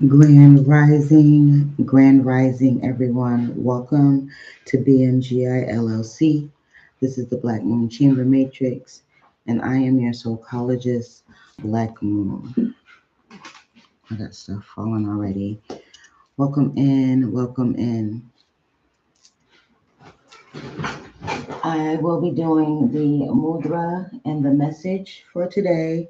Grand Rising, everyone. Welcome to BMGI LLC. This is the Black Moon Chamber Matrix, and I am your psychologist, Black Moon. I got stuff falling already. Welcome in, welcome in. I will be doing the Mudra and the message for today.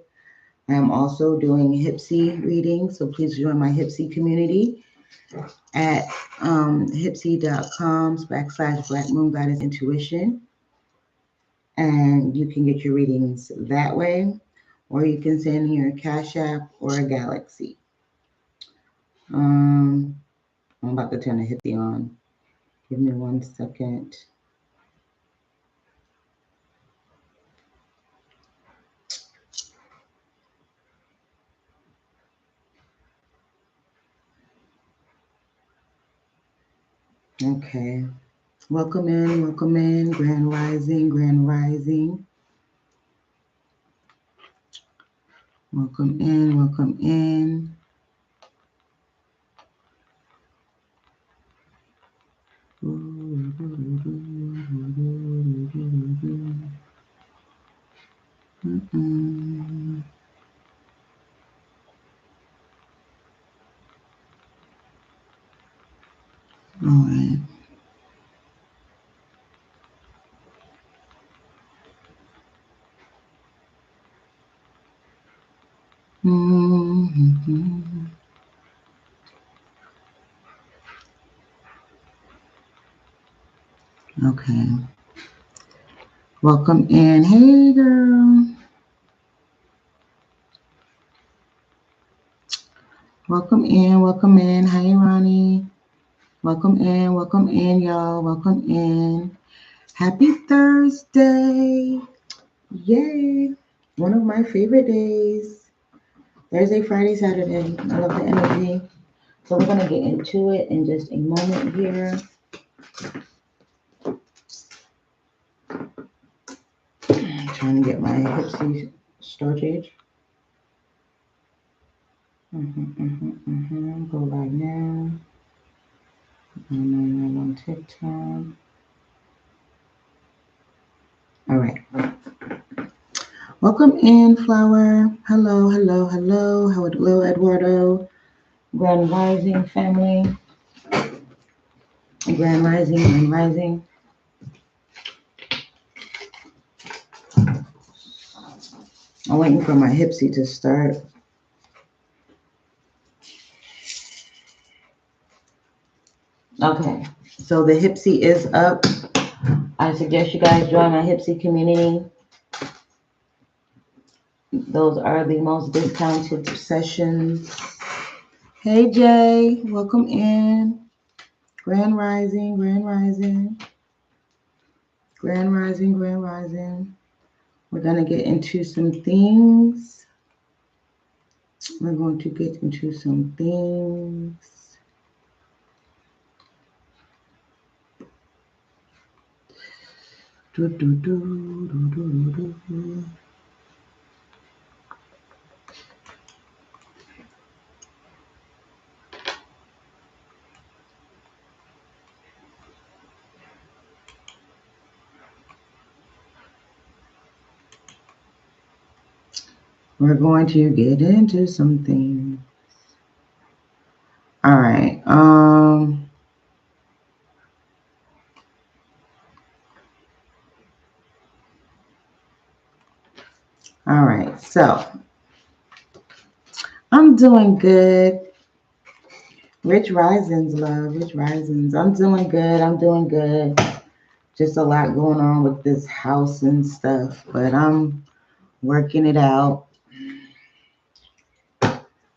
I am also doing Hypsee readings, so please join my Hypsee community at hypsee.com/Black Moon Goddess Intuition. And you can get your readings that way, or you can send here a CashApp or a Galaxy. I'm about to turn the Hypsee on. Give me 1 second. Okay. Welcome in, Grand Rising, Grand Rising. Welcome in, welcome in. All right. Okay. Welcome in. Hey, girl. Welcome in. Welcome in. Hi, Ronnie. Welcome in, y'all. Welcome in. Happy Thursday. Yay. One of my favorite days. Thursday, Friday, Saturday. I love the energy. So we're going to get into it in just a moment here. I'm trying to get my Hypsee started. Go live now. I'm on TikTok. All right. Welcome in, Flower. Hello. Hello, Eduardo. Grand Rising family. Grand Rising. I'm waiting for my Hypsee to start. Okay, so the Hypsee is up. I suggest you guys join my Hypsee community. Those are the most discounted sessions. Hey Jay, welcome in. Grand Rising. We're gonna get into some things. We're going to get into some things. All right. All right. So I'm doing good. Rich Risings, love. Rich Risings. I'm doing good. Just a lot going on with this house and stuff, but I'm working it out.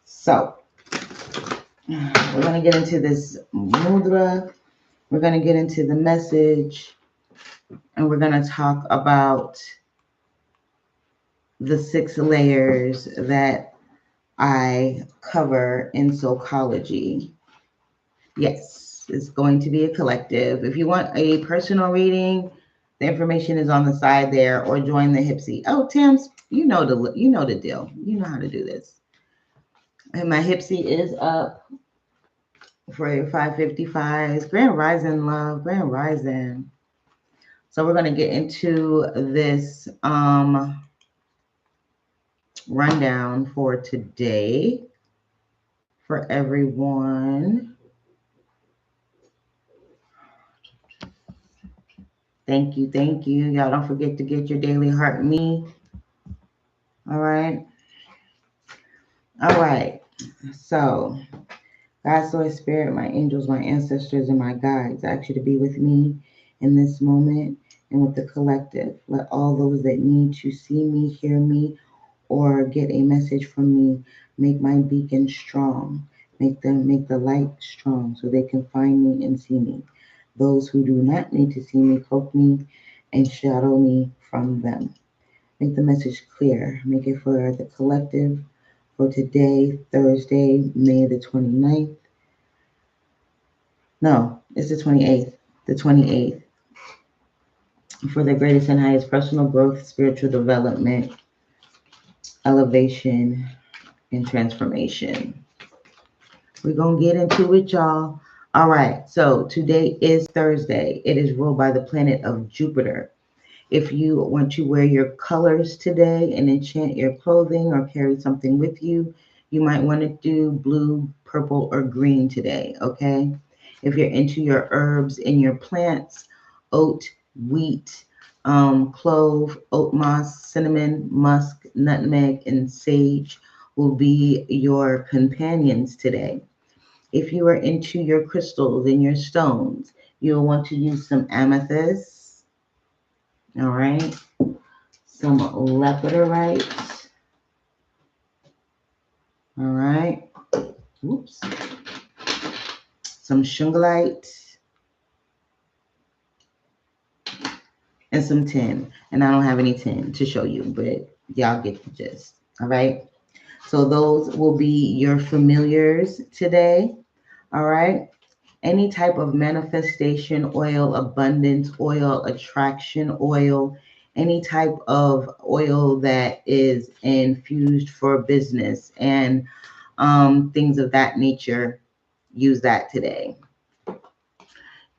So we're going to get into this mudra. We're going to get into the message, and we're going to talk about the 6 layers that I cover in psychology. Yes, it's going to be a collective. If you want a personal reading, the information is on the side there, or join the Hypsee. Oh, Tams, you know the deal. You know how to do this. And my Hypsee is up for your 555s. Grand Rising, love. Grand Rising. So we're going to get into this rundown for today for everyone. Thank you. Thank you. Y'all don't forget to get your daily heart me. All right. All right. So, God, Source, Spirit, my angels, my ancestors, and my guides, I ask you to be with me in this moment and with the collective. Let all those that need to see me, hear me, or get a message from me make my beacon strong. Make the light strong so they can find me and see me. Those who do not need to see me, cloak me and shadow me from them. Make the message clear. Make it for the collective for today, Thursday, May the 29th. No, it's the 28th. The 28th. For the greatest and highest personal growth, spiritual development, elevation, and transformation. We're going to get into it, y'all. All right. So today is Thursday. It is ruled by the planet of Jupiter. If you want to wear your colors today and enchant your clothing or carry something with you, you might want to do blue, purple, or green today, okay? If you're into your herbs and your plants, oat, wheat, clove, oat moss, cinnamon, musk, nutmeg, and sage will be your companions today. If you are into your crystals and your stones, you'll want to use some amethyst, all right? Some lepidolite, all right? Oops. Some shungite and some tin. And I don't have any tin to show you, but y'all get the gist, all right? So those will be your familiars today, all right? Any type of manifestation oil, abundance oil, attraction oil, any type of oil that is infused for business and things of that nature, use that today.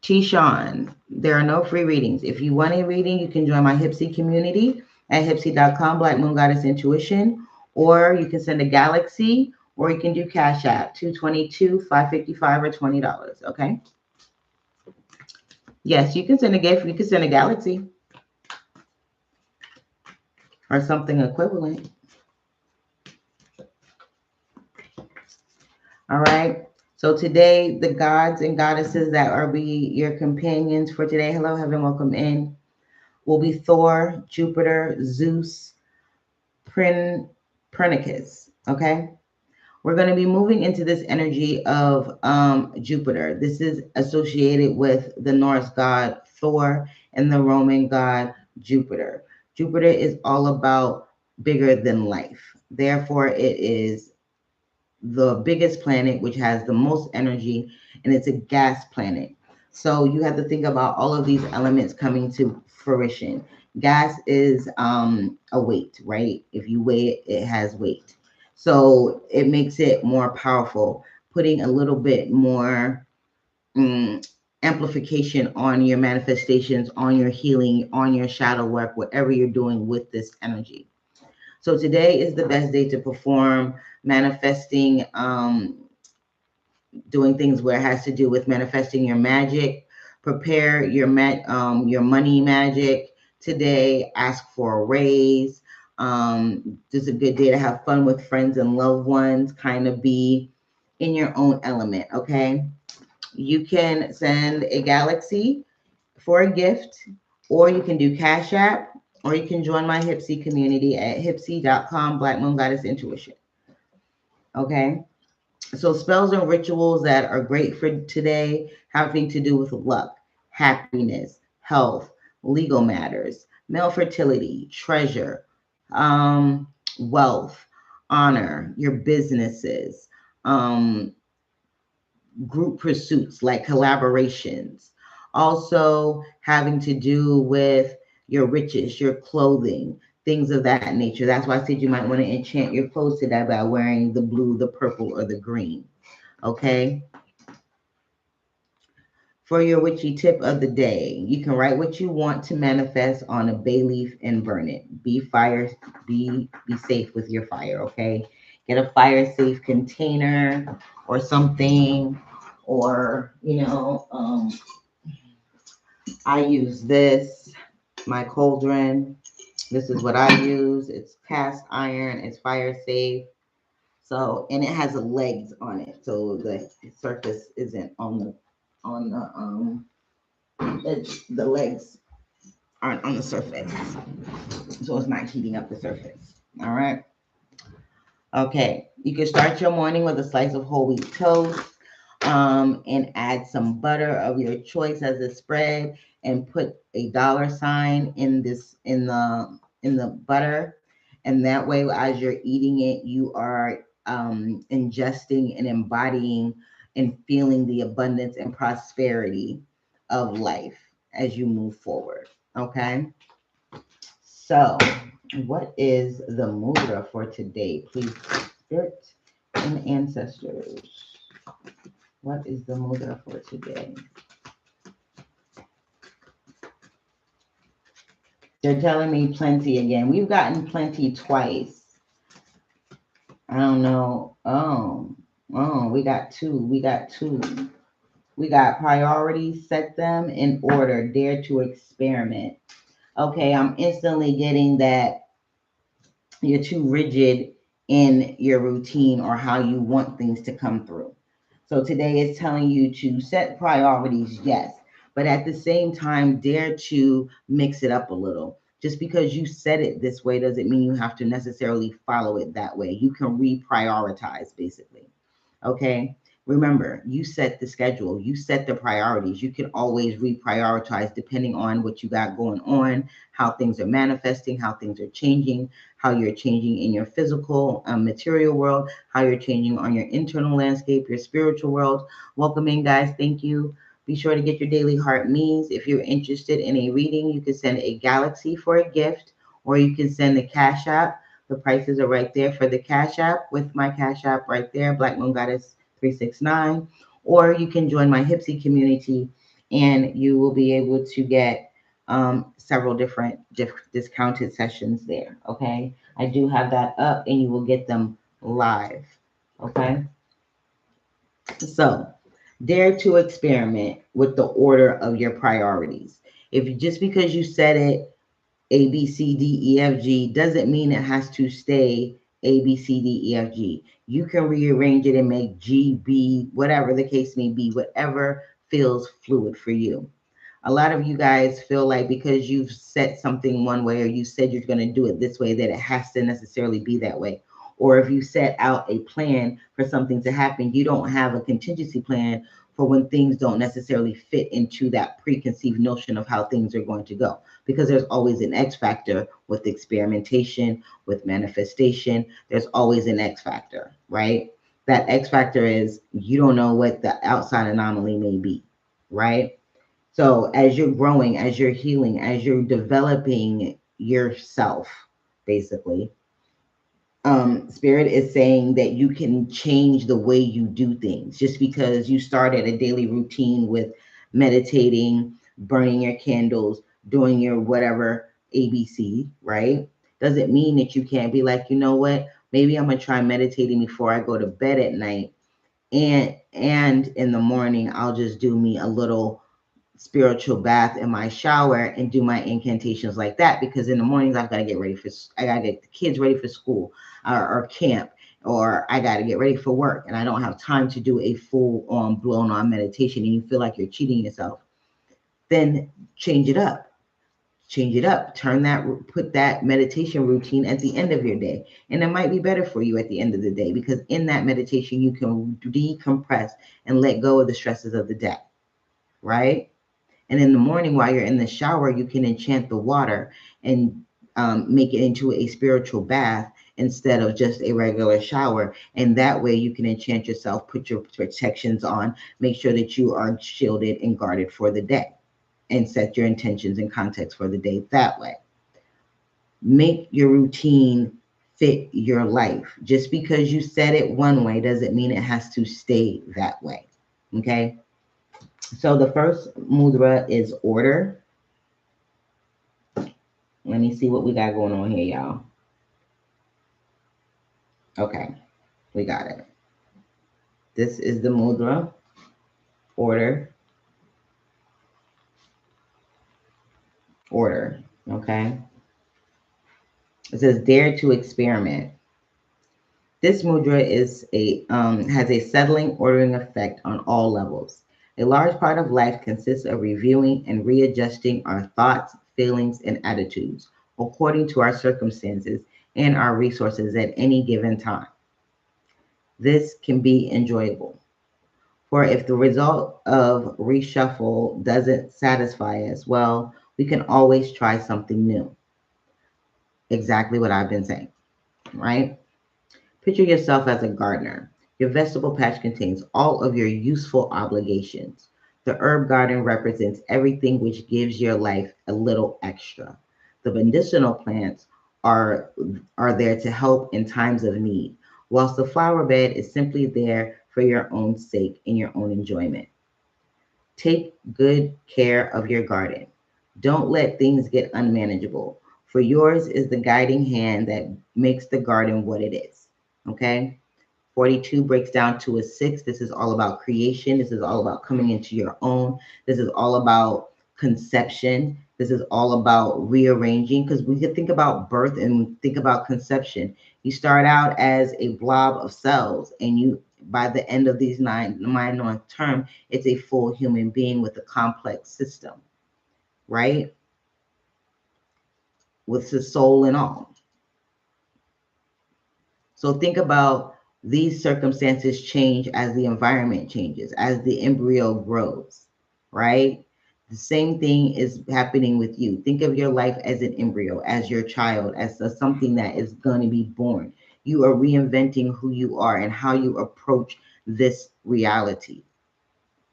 Tishan, there are no free readings. If you want a reading, you can join my Hypsee community at hypsee.com, Black Moon Goddess Intuition, or you can send a galaxy, or you can do Cash App, $222, $555, or $20, okay? Yes, you can send a gift. You can send a galaxy or something equivalent. All right. So today, the gods and goddesses that are be your companions for today, hello, heaven, welcome in, will be Thor, Jupiter, Zeus, Pernicus. Okay. We're going to be moving into this energy of Jupiter. This is associated with the Norse god Thor and the Roman god Jupiter. Jupiter is all about bigger than life. Therefore, it is the biggest planet, which has the most energy, and it's a gas planet. So you have to think about all of these elements coming to fruition. Gas is a weight, right? If you weigh it, it has weight. So it makes it more powerful, putting a little bit more amplification on your manifestations, on your healing, on your shadow work, whatever you're doing with this energy. So today is the best day to perform manifesting, doing things where it has to do with manifesting your magic. Prepare your money magic today. Ask for a raise. This is a good day to have fun with friends and loved ones. Kind of be in your own element. Okay. You can send a galaxy for a gift, or you can do Cash App, or you can join my Hypsee community at hypsee.com, Black Moon Goddess Intuition. Okay. So spells and rituals that are great for today, having to do with luck, happiness, health, legal matters, male fertility, treasure, wealth, honor, your businesses, group pursuits like collaborations, also having to do with your riches, your clothing, things of that nature. That's why I said you might want to enchant your clothes today by wearing the blue, the purple, or the green. Okay. For your witchy tip of the day, you can write what you want to manifest on a bay leaf and burn it. Be safe with your fire, okay? Get a fire safe container or something, or I use this, my cauldron. This is what I use. It's cast iron, it's fire safe. So, and it has legs on it, so the surface isn't on the the legs aren't on the surface, so it's not heating up the surface. All right. Okay, you can start your morning with a slice of whole wheat toast, and add some butter of your choice as a spread, and put a $sign in the butter, and that way, as you're eating it, you are ingesting and embodying and feeling the abundance and prosperity of life as you move forward. Okay. So, what is the mudra for today? Please, spirit and ancestors. What is the mudra for today? They're telling me plenty again. We've gotten plenty twice. I don't know. We got two. We got priorities. Set them in order. Dare to experiment. Okay, I'm instantly getting that you're too rigid in your routine or how you want things to come through. So today is telling you to set priorities, yes, but at the same time, dare to mix it up a little. Just because you set it this way doesn't mean you have to necessarily follow it that way. You can reprioritize, basically. Okay. Remember, you set the schedule, you set the priorities. You can always reprioritize depending on what you got going on, how things are manifesting, how things are changing, how you're changing in your physical, material world, how you're changing on your internal landscape, your spiritual world. Welcome in, guys. Thank you. Be sure to get your daily heart needs. If you're interested in a reading, you can send a galaxy for a gift, or you can send the Cash App. The prices are right there for the Cash App, with my Cash App right there, BlackMoon Goddess 369. Or you can join my Hypsee community, and you will be able to get several different discounted sessions there. Okay, I do have that up, and you will get them live. Okay, so dare to experiment with the order of your priorities. If you, just because you said it A, B, C, D, E, F, G doesn't mean it has to stay A, B, C, D, E, F, G. You can rearrange it and make G, B, whatever the case may be, whatever feels fluid for you. A lot of you guys feel like because you've set something one way, or you said you're going to do it this way, that it has to necessarily be that way. Or if you set out a plan for something to happen, you don't have a contingency plan for when things don't necessarily fit into that preconceived notion of how things are going to go. Because there's always an X factor with experimentation, with manifestation. There's always an X factor, right? That X factor is you don't know what the outside anomaly may be, right? So as you're growing, as you're healing, as you're developing yourself, basically, Spirit is saying that you can change the way you do things. Just because you started a daily routine with meditating, burning your candles, doing your whatever ABC, right? Doesn't mean that you can't be like, you know what? Maybe I'm gonna try meditating before I go to bed at night, and in the morning I'll just do me a little spiritual bath in my shower and do my incantations like that, because in the mornings I gotta get the kids ready for school, or camp, or I gotta get ready for work, and I don't have time to do a full on blown on meditation, and you feel like you're cheating yourself. Then change it up. Put that meditation routine at the end of your day, and it might be better for you at the end of the day, because in that meditation you can decompress and let go of the stresses of the day, right? And in the morning, while you're in the shower, you can enchant the water and make it into a spiritual bath instead of just a regular shower. And that way you can enchant yourself, put your protections on, make sure that you are shielded and guarded for the day, and set your intentions and context for the day that way. Make your routine fit your life. Just because you set it one way doesn't mean it has to stay that way. Okay. So the first mudra is order. Let me see what we got going on here, y'all. Okay, we got it. This is the mudra, order, order. Okay. It says dare to experiment. This mudra is has a settling, ordering effect on all levels. A large part of life consists of reviewing and readjusting our thoughts, feelings, and attitudes according to our circumstances and our resources at any given time. This can be enjoyable. For if the result of reshuffle doesn't satisfy us, well, we can always try something new. Exactly what I've been saying, right? Picture yourself as a gardener. Your vegetable patch contains all of your useful obligations. The herb garden represents everything which gives your life a little extra. The medicinal plants are, are there to help in times of need, whilst the flower bed is simply there for your own sake and your own enjoyment. Take good care of your garden. Don't let things get unmanageable, for yours is the guiding hand that makes the garden what it is. Okay? 42 breaks down to a 6. This is all about creation. This is all about coming into your own. This is all about conception. This is all about rearranging, because we could think about birth and think about conception. You start out as a blob of cells, and you, by the end of these 9-month term, it's a full human being with a complex system, right? With his soul and all. So think about these circumstances change as the environment changes, as the embryo grows, right? The same thing is happening with you. Think of your life as an embryo, as your child, as something that is going to be born. You are reinventing who you are and how you approach this reality.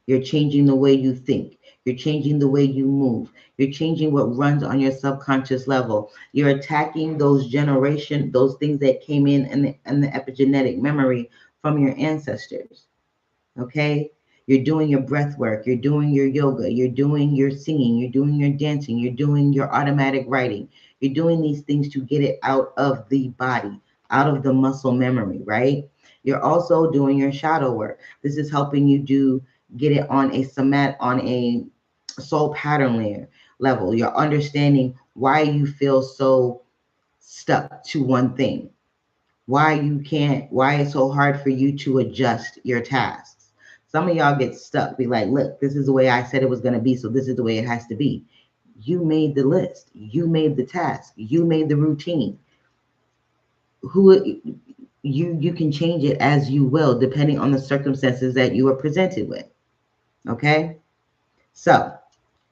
You're changing the way you think. You're changing the way you move. You're changing what runs on your subconscious level. You're attacking those those things that came in the epigenetic memory from your ancestors. Okay? You're doing your breath work. You're doing your yoga. You're doing your singing. You're doing your dancing. You're doing your automatic writing. You're doing these things to get it out of the body, out of the muscle memory, right? You're also doing your shadow work. This is helping you get it on a soul pattern layer level. You're understanding why you feel so stuck to one thing, why it's so hard for you to adjust your tasks. Some of y'all get stuck, be like, look, this is the way I said it was going to be, so this is the way it has to be. You made the list, you made the task, you made the routine. You can change it as you will, depending on the circumstances that you are presented with. Okay, so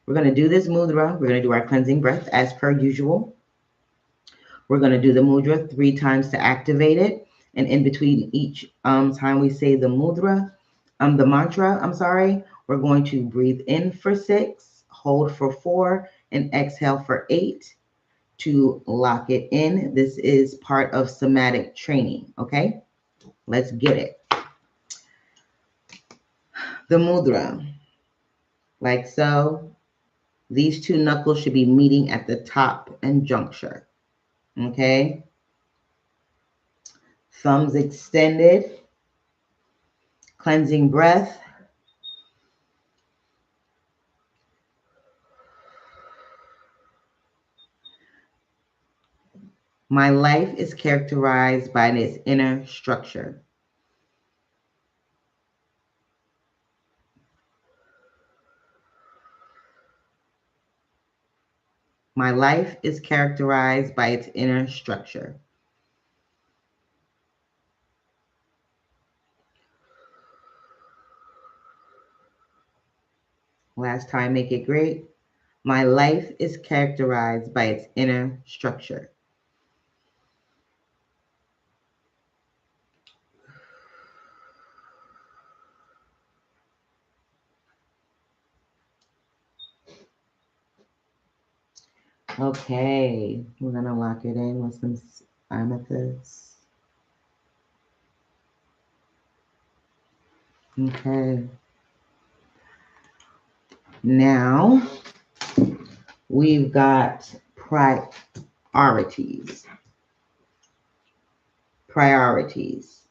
we're going to do this mudra. We're going to do our cleansing breath as per usual. We're going to do the mudra 3 times to activate it. And in between each time we say the mudra, the mantra, I'm sorry, we're going to breathe in for 6, hold for 4, and exhale for 8 to lock it in. This is part of somatic training. Okay, let's get it. The mudra, like so. These 2 knuckles should be meeting at the top and juncture. Okay. Thumbs extended. Cleansing breath. My life is characterized by this inner structure. My life is characterized by its inner structure. Last time, make it great. My life is characterized by its inner structure. Okay, we're gonna lock it in with some amethyst. Okay. Now we've got priorities. Priorities.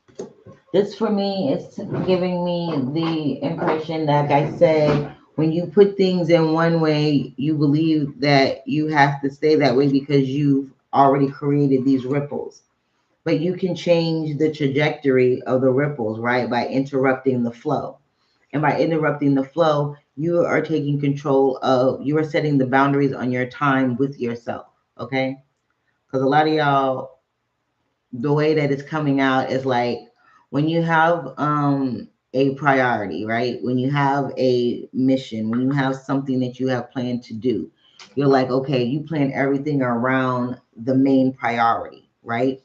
This for me is giving me the impression that, like I say, when you put things in one way, you believe that you have to stay that way because you've already created these ripples. But you can change the trajectory of the ripples, right? By interrupting the flow. And by interrupting the flow, you are taking control of, you are setting the boundaries on your time with yourself, okay? Because a lot of y'all, the way that it's coming out is like when you have a priority, right? When you have a mission, when you have something that you have planned to do, you're like, okay, you plan everything around the main priority, right?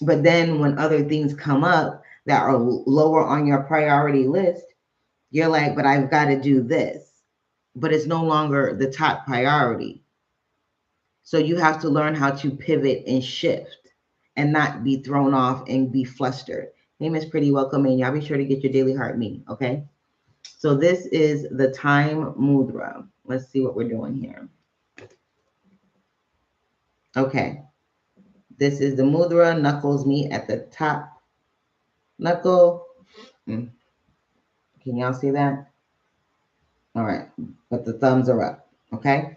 But then when other things come up that are lower on your priority list, you're like, but I've got to do this. But it's no longer the top priority. So you have to learn how to pivot and shift and not be thrown off and be flustered. Hey, Miss Pretty, welcome in. Y'all be sure to get your daily heart me, okay? So this is the time mudra. Let's see what we're doing here. Okay. This is the mudra. Knuckles meet at the top. Knuckle. Can y'all see that? All right. But the thumbs are up. Okay.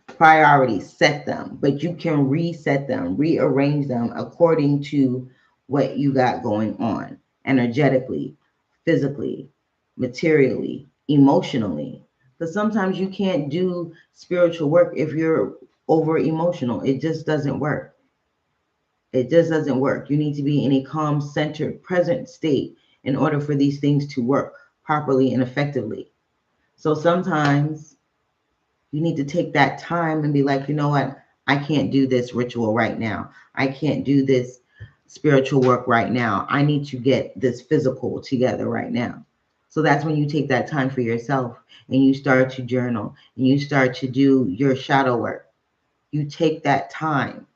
Priorities, set them, but you can reset them, rearrange them according to what you got going on energetically, physically, materially, emotionally. Because sometimes you can't do spiritual work if you're over emotional. It just doesn't work. It just doesn't work. You need to be in a calm, centered, present state in order for these things to work properly and effectively. So sometimes you need to take that time and be like, you know what? I can't do this ritual right now. I can't do this spiritual work right now. I need to get this physical together right now. So that's when you take that time for yourself and you start to journal and you start to do your shadow work. You take that time.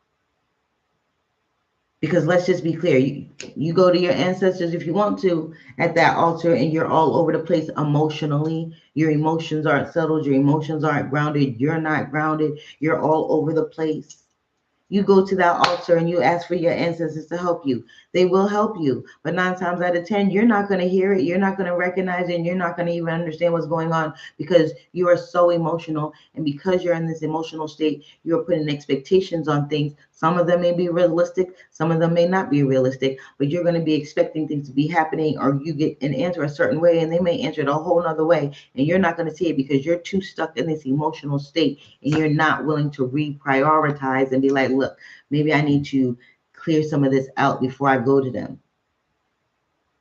Because let's just be clear, you go to your ancestors if you want to at that altar and you're all over the place emotionally. Your emotions aren't settled. Your emotions aren't grounded. You're not grounded. You're all over the place. You go to that altar and you ask for your ancestors to help you. They will help you. But 9 times out of 10, you're not going to hear it. You're not going to recognize it. And you're not going to even understand what's going on because you are so emotional. And because you're in this emotional state, you're putting expectations on things. Some of them may be realistic. Some of them may not be realistic. But you're going to be expecting things to be happening or you get an answer a certain way and they may answer it a whole nother way. And you're not going to see it because you're too stuck in this emotional state and you're not willing to reprioritize and be like, look, maybe I need to clear some of this out before I go to them.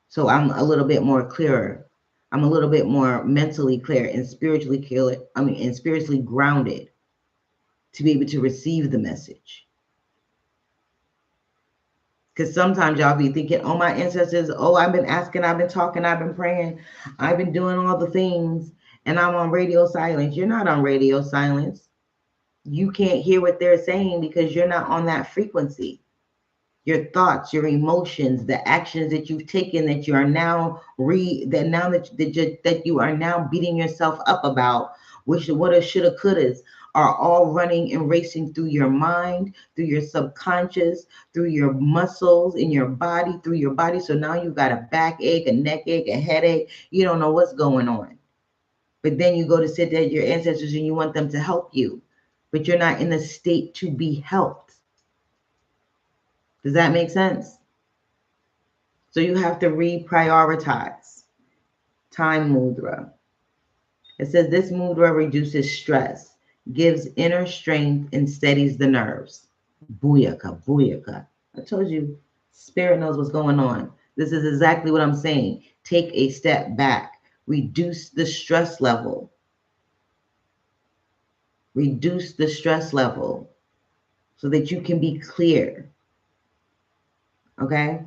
So I'm a little bit more clearer. I'm a little bit more mentally clear and spiritually clear. And spiritually grounded to be able to receive the message. Because sometimes y'all be thinking, oh, my ancestors, oh, I've been asking, I've been talking, I've been praying, I've been doing all the things, and I'm on radio silence. You're not on radio silence. You can't hear what they're saying because you're not on that frequency. Your thoughts, your emotions, the actions that you've taken that you are now that you are now beating yourself up about, which woulda, shoulda, couldas, are all running and racing through your mind, through your subconscious, through your muscles in your body, through your body. So now you've got a backache, a neck ache, a headache. You don't know what's going on. But then you go to sit there at your ancestors and you want them to help you, but you're not in a state to be helped. Does that make sense? So you have to reprioritize. Time mudra. It says this mudra reduces stress, gives inner strength, and steadies the nerves. Booyaka, booyaka. I told you, spirit knows what's going on. This is exactly what I'm saying. Take a step back. Reduce the stress level. Reduce the stress level so that you can be clear. Okay?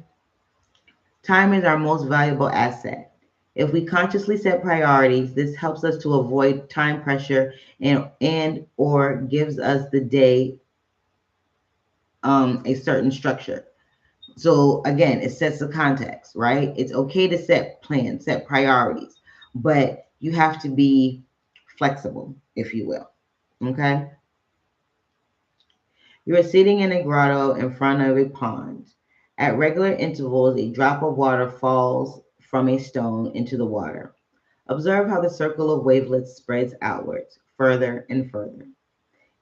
Time is our most valuable asset. If we consciously set priorities, this helps us to avoid time pressure and or gives us the day a certain structure. So again, it sets the context, right? It's okay to set plans, set priorities, but you have to be flexible, if you will. Okay. You are sitting in a grotto in front of a pond. At regular intervals, a drop of water falls from a stone into the water. Observe how the circle of wavelets spreads outwards, further and further.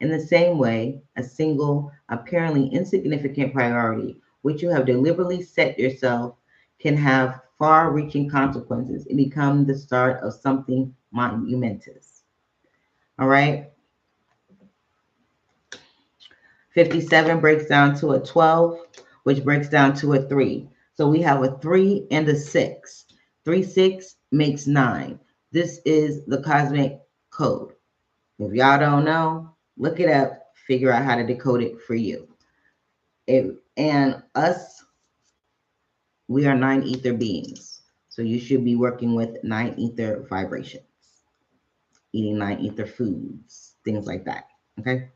In the same way, a single, apparently insignificant priority, which you have deliberately set yourself, can have far reaching consequences and become the start of something monumentous. All right. 57 breaks down to a 12, which breaks down to a 3. So we have a 3 and a 6. 3, 6 makes 9. This is the cosmic code. If y'all don't know, look it up, figure out how to decode it for you. And us, we are 9 ether beings. So you should be working with 9 ether vibrations, eating 9 ether foods, things like that. Okay.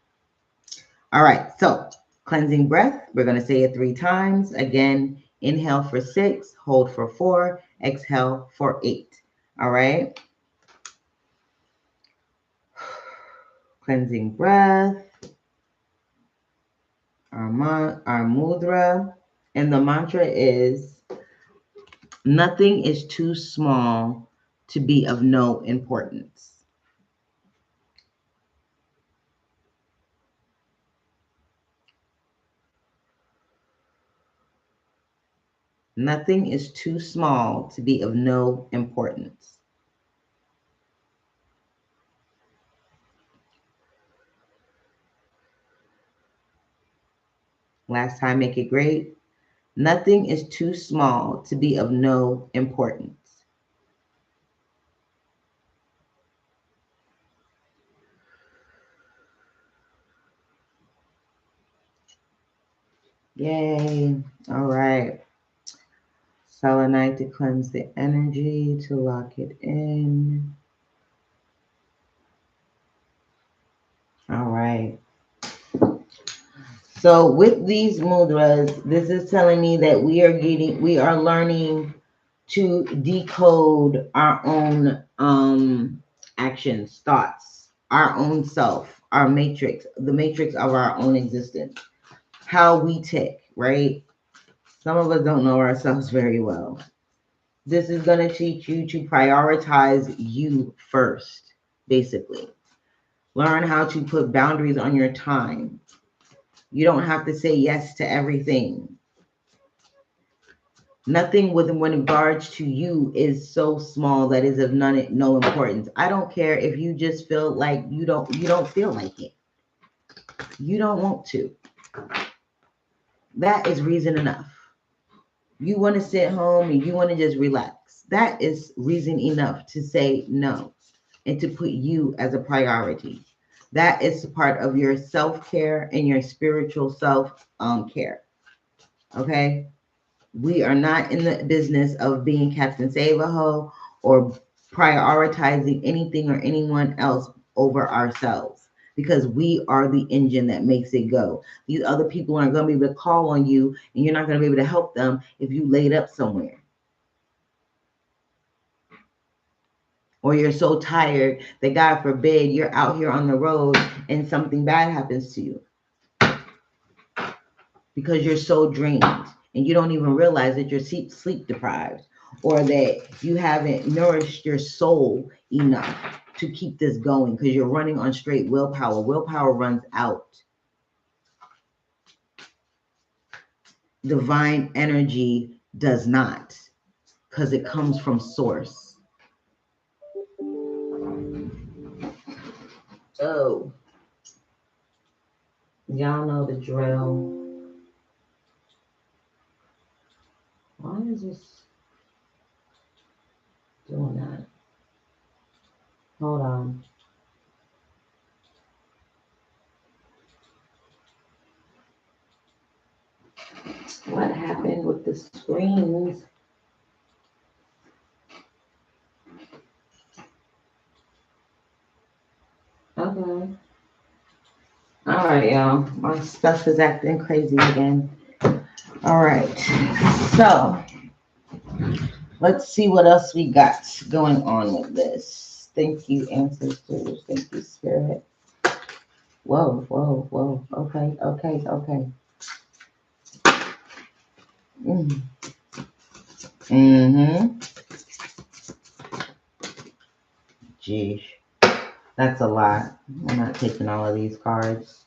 All right. So cleansing breath, we're going to say it 3 times. Again, inhale for 6, hold for 4, exhale for 8. All right. Cleansing breath, our mudra. And the mantra is, nothing is too small to be of no importance. Nothing is too small to be of no importance. Last time, make it great. Nothing is too small to be of no importance. Yay. All right. Selenite to cleanse the energy, to lock it in. All right. So with these mudras, this is telling me that we are learning to decode our own actions, thoughts, our own self, our matrix, the matrix of our own existence, how we tick, right? Some of us don't know ourselves very well. This is going to teach you to prioritize you first, basically. Learn how to put boundaries on your time. You don't have to say yes to everything. Nothing with regards to you is so small that is of no importance. I don't care if you just feel like you don't feel like it. You don't want to. That is reason enough. You want to sit home and you want to just relax. That is reason enough to say no and to put you as a priority. That is part of your self-care and your spiritual self-care. Okay? We are not in the business of being Captain Save-A-Ho or prioritizing anything or anyone else over ourselves, because we are the engine that makes it go. These other people aren't going to be able to call on you, and you're not going to be able to help them if you laid up somewhere. Or you're so tired that, God forbid, you're out here on the road and something bad happens to you because you're so drained and you don't even realize that you're sleep deprived, or that you haven't nourished your soul enough to keep this going because you're running on straight willpower. Willpower runs out. Divine energy does not, because it comes from source. So y'all know the drill. Why is this doing that? Hold on. What happened with the screens? Okay. All right, y'all. My stuff is acting crazy again. All right. So let's see what else we got going on with this. Thank you, ancestors. Thank you, spirit. Whoa, whoa, whoa. Okay, okay, okay. Mm. Mm-hmm. Geez. That's a lot. I'm not taking all of these cards.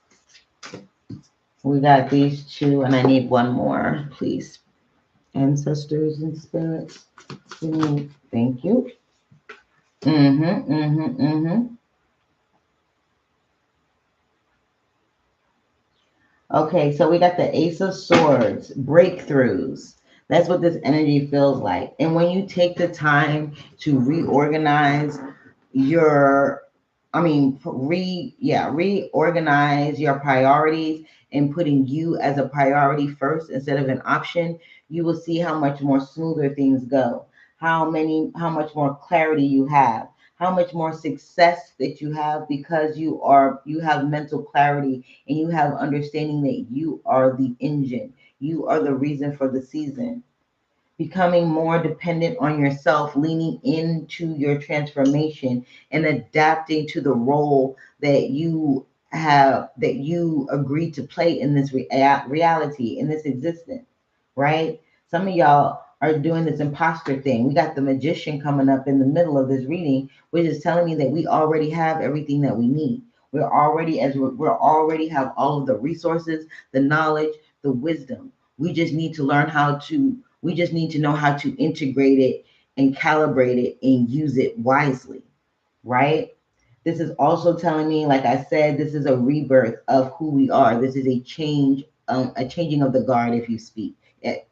We got these two, and I need one more, please. Ancestors and spirits. Thank you. Mm-hmm, mm-hmm, mm-hmm. Okay, so we got the Ace of Swords, breakthroughs. That's what this energy feels like. And when you take the time to reorganize your, reorganize your priorities and putting you as a priority first instead of an option, you will see how much more smoother things go, how much more clarity you have, how much more success that you have because you have mental clarity and you have understanding that you are the engine, you are the reason for the season. Becoming more dependent on yourself, leaning into your transformation and adapting to the role that you agreed to play in this reality, in this existence, right? Some of y'all are doing this imposter thing. We got the magician coming up in the middle of this reading, which is telling me that we already have everything that we need. We're already have all of the resources, the knowledge, the wisdom. We just need to learn how to we just need to know how to integrate it and calibrate it and use it wisely, right? This is also telling me, like I said, this is a rebirth of who we are. This is a changing of the guard, if you speak,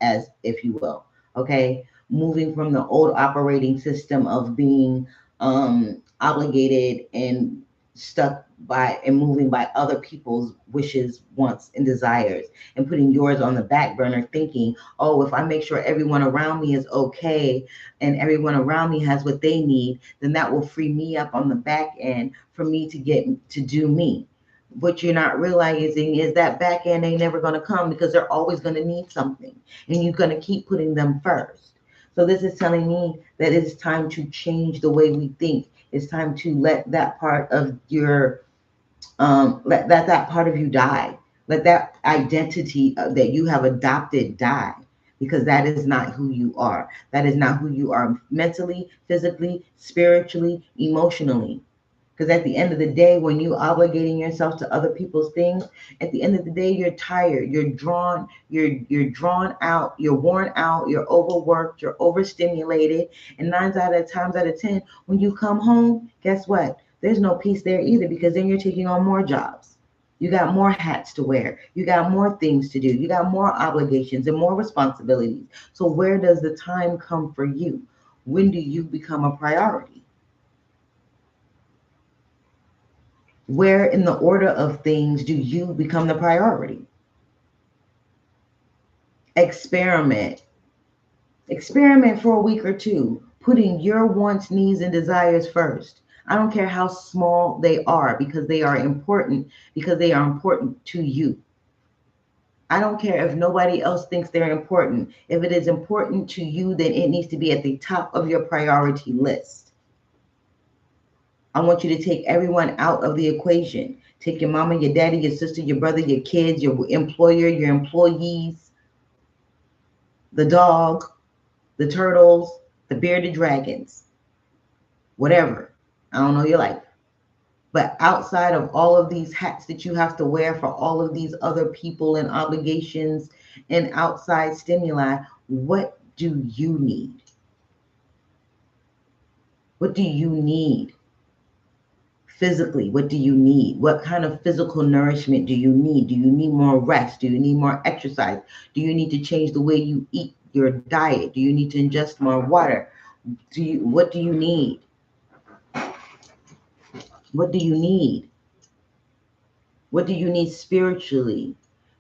as if you will. Okay, moving from the old operating system of being obligated and stuck by and moving by other people's wishes, wants, and desires, and putting yours on the back burner, thinking, oh, if I make sure everyone around me is okay and everyone around me has what they need, then that will free me up on the back end for me to get to do me. What you're not realizing is that back end ain't never going to come because they're always going to need something and you're going to keep putting them first. So this is telling me that it's time to change the way we think. It's time to let that part of your let that part of you die. Let that identity that you have adopted die, because that is not who you are. That is not who you are mentally, physically, spiritually, emotionally. Because at the end of the day, when you obligating yourself to other people's things, at the end of the day, you're tired, you're drawn out, you're worn out, you're overworked, you're overstimulated. And 9 times out of 10, when you come home, guess what? There's no peace there either, because then you're taking on more jobs. You got more hats to wear. You got more things to do. You got more obligations and more responsibilities. So where does the time come for you? When do you become a priority? Where in the order of things do you become the priority? Experiment. Experiment for a week or two, putting your wants, needs, and desires first. I don't care how small they are, because they are important, because they are important to you. I don't care if nobody else thinks they're important. If it is important to you, then it needs to be at the top of your priority list. I want you to take everyone out of the equation. Take your mama, your daddy, your sister, your brother, your kids, your employer, your employees, the dog, the turtles, the bearded dragons, whatever. I don't know your life. But outside of all of these hats that you have to wear for all of these other people and obligations and outside stimuli, what do you need? What do you need? Physically, what do you need? What kind of physical nourishment do you need? Do you need more rest? Do you need more exercise? Do you need to change the way you eat your diet? Do you need to ingest more water? What do you need? What do you need? What do you need spiritually?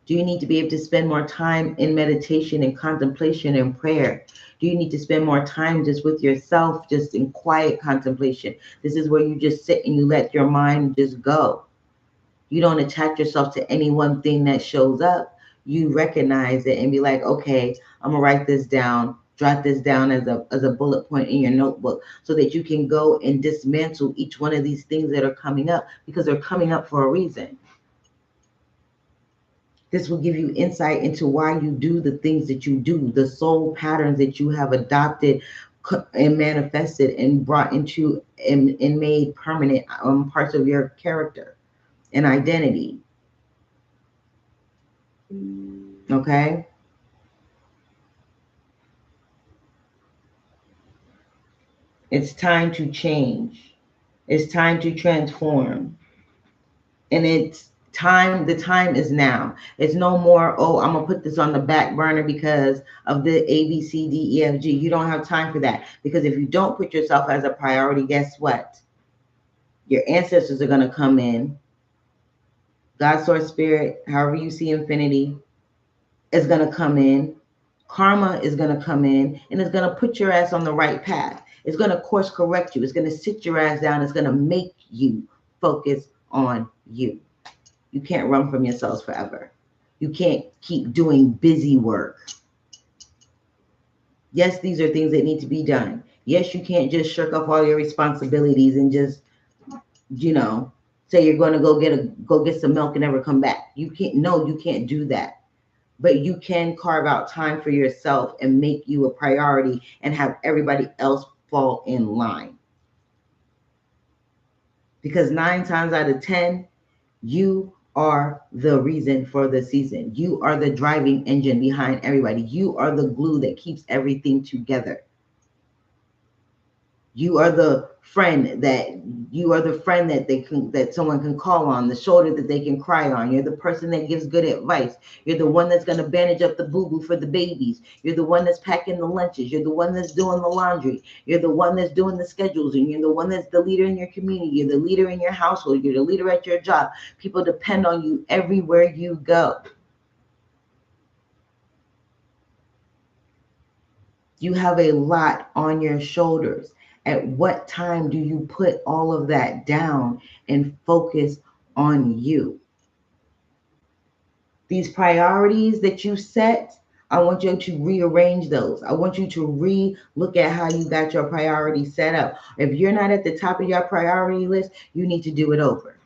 Do you need to be able to spend more time in meditation and contemplation and prayer? Do you need to spend more time just with yourself, just in quiet contemplation? This is where you just sit and you let your mind just go. You don't attach yourself to any one thing that shows up. You recognize it and be like, okay, I'm gonna write this down, jot this down as a bullet point in your notebook so that you can go and dismantle each one of these things that are coming up, because they're coming up for a reason. This will give you insight into why you do the things that you do, the soul patterns that you have adopted and manifested and brought into and made permanent parts of your character and identity. Okay? It's time to change. It's time to transform. And it's time, the time is now. It's no more, oh, I'm gonna put this on the back burner because of the A, B, C, D, E, F, G. You don't have time for that. Because if you don't put yourself as a priority, guess what? Your ancestors are gonna come in. God, source, spirit, however you see infinity, is gonna come in. Karma is gonna come in and it's gonna put your ass on the right path. It's gonna course correct you. It's gonna sit your ass down. It's gonna make you focus on you. You can't run from yourselves forever. You can't keep doing busy work. Yes, these are things that need to be done. Yes, you can't just shirk off all your responsibilities and just, say you're going to go get some milk and never come back. You can't. No, you can't do that. But you can carve out time for yourself and make you a priority and have everybody else fall in line. Because 9 times out of 10, you are the reason for the season. You are the driving engine behind everybody. You are the glue that keeps everything together. You are the friend that someone can call on, the shoulder that they can cry on. You're the person that gives good advice. You're the one that's going to bandage up the boo-boo for the babies. You're the one that's packing the lunches. You're the one that's doing the laundry. You're the one that's doing the schedules, and you're the one that's the leader in your community. You're the leader in your household. You're the leader at your job. People depend on you everywhere you go. You have a lot on your shoulders. At what time do you put all of that down and focus on you? These priorities that you set, I want you to rearrange those. I want you to re-look at how you got your priorities set up. If you're not at the top of your priority list, you need to do it over.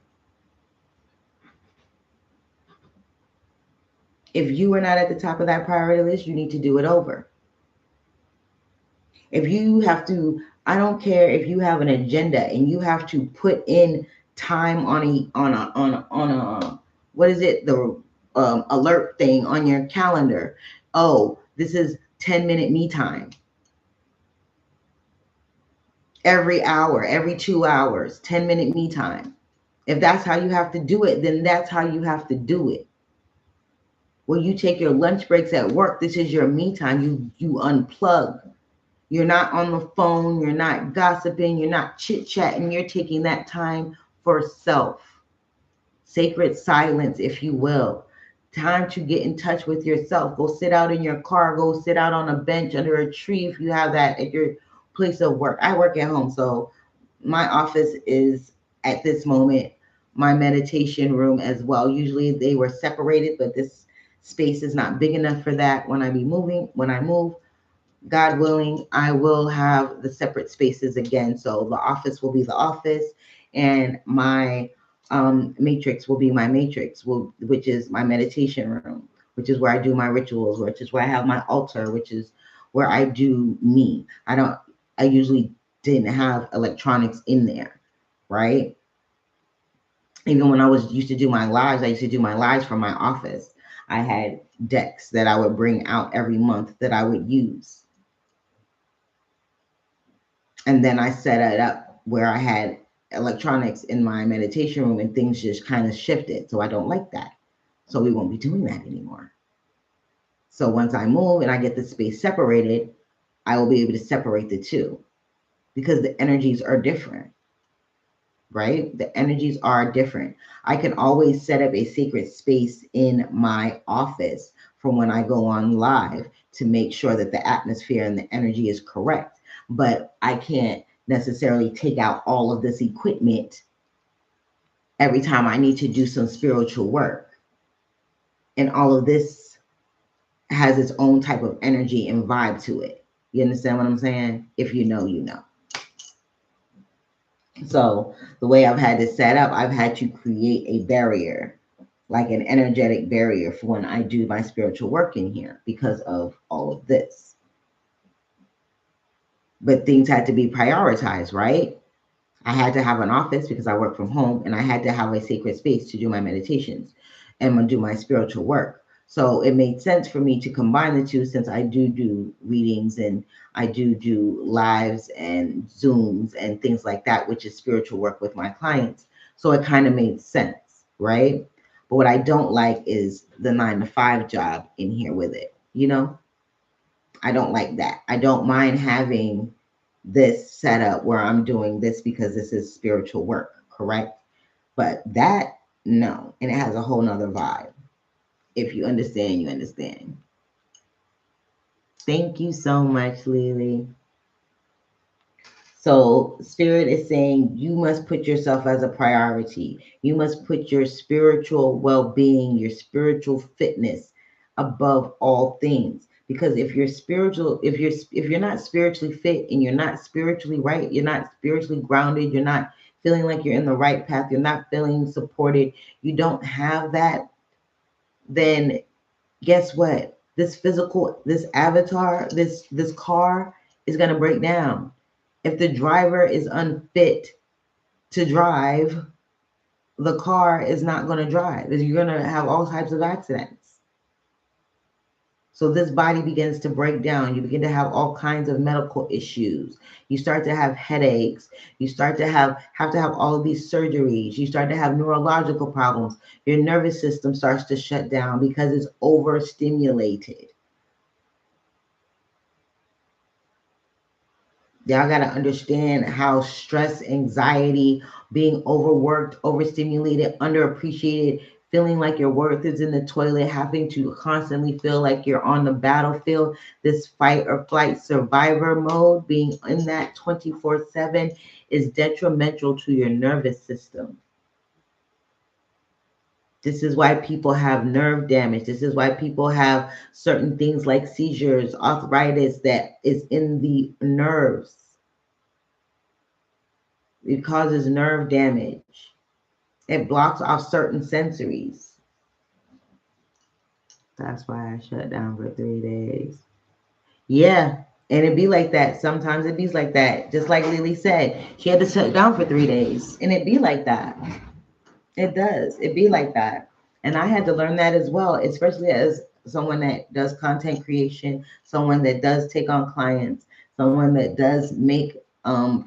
If you are not at the top of that priority list, you need to do it over. If you have to, I don't care if you have an agenda and you have to put in time on a what is it, the alert thing on your calendar. Oh, this is 10-minute me time. Every hour, every 2 hours, 10-minute me time. If that's how you have to do it, then that's how you have to do it. When you take your lunch breaks at work, this is your me time. You unplug. You're not on the phone. You're not gossiping. You're not chit-chatting. You're taking that time for self. Sacred silence, if you will. Time to get in touch with yourself. Go sit out in your car. Go sit out on a bench under a tree if you have that at your place of work. I work at home, so my office is at this moment my meditation room as well. Usually they were separated, but this space is not big enough for that. When I move, God willing, I will have the separate spaces again. So the office will be the office, and my matrix will be my matrix, which is my meditation room, which is where I do my rituals, which is where I have my altar, which is where I do me. I usually didn't have electronics in there, right? Even when I used to do my lives, I used to do my lives from my office. I had decks that I would bring out every month that I would use. And then I set it up where I had electronics in my meditation room, and things just kind of shifted. So I don't like that. So we won't be doing that anymore. So once I move and I get the space separated, I will be able to separate the two because the energies are different. right? The energies are different. I can always set up a sacred space in my office from when I go on live to make sure that the atmosphere and the energy is correct. But I can't necessarily take out all of this equipment every time I need to do some spiritual work. And all of this has its own type of energy and vibe to it. You understand what I'm saying? If you know, you know. So the way I've had this set up, I've had to create a barrier, like an energetic barrier for when I do my spiritual work in here because of all of this. But things had to be prioritized, right? I had to have an office because I work from home, and I had to have a sacred space to do my meditations and do my spiritual work. So it made sense for me to combine the two, since I do readings and I do lives and Zooms and things like that, which is spiritual work with my clients. So it kind of made sense, right? But what I don't like is the 9-to-5 job in here with it. You know, I don't like that. I don't mind having this setup where I'm doing this because this is spiritual work, correct? But that, no. And it has a whole nother vibe. If you understand, you understand. Thank you so much, Lily. So Spirit is saying you must put yourself as a priority. You must put your spiritual well-being, your spiritual fitness above all things. Because if you're spiritual, if you're not spiritually fit and you're not spiritually right, you're not spiritually grounded, you're not feeling like you're in the right path, you're not feeling supported, you don't have that, then guess what? This physical, this avatar, this car is going to break down. If the driver is unfit to drive, the car is not going to drive. You're going to have all types of accidents. So this body begins to break down. You begin to have all kinds of medical issues. You start to have headaches. You start to have all of these surgeries. You start to have neurological problems. Your nervous system starts to shut down because it's overstimulated. Y'all got to understand how stress, anxiety, being overworked, overstimulated, underappreciated, feeling like your worth is in the toilet, having to constantly feel like you're on the battlefield, this fight or flight survivor mode, being in that 24/7 is detrimental to your nervous system. This is why people have nerve damage. This is why people have certain things like seizures, arthritis that is in the nerves. It causes nerve damage. It blocks off certain sensories. That's why I shut down for 3 days. Yeah, and it be like that. Sometimes it be like that. Just like Lily said, she had to shut down for 3 days, and it be like that. It does. It be like that. And I had to learn that as well, especially as someone that does content creation, someone that does take on clients, someone that does make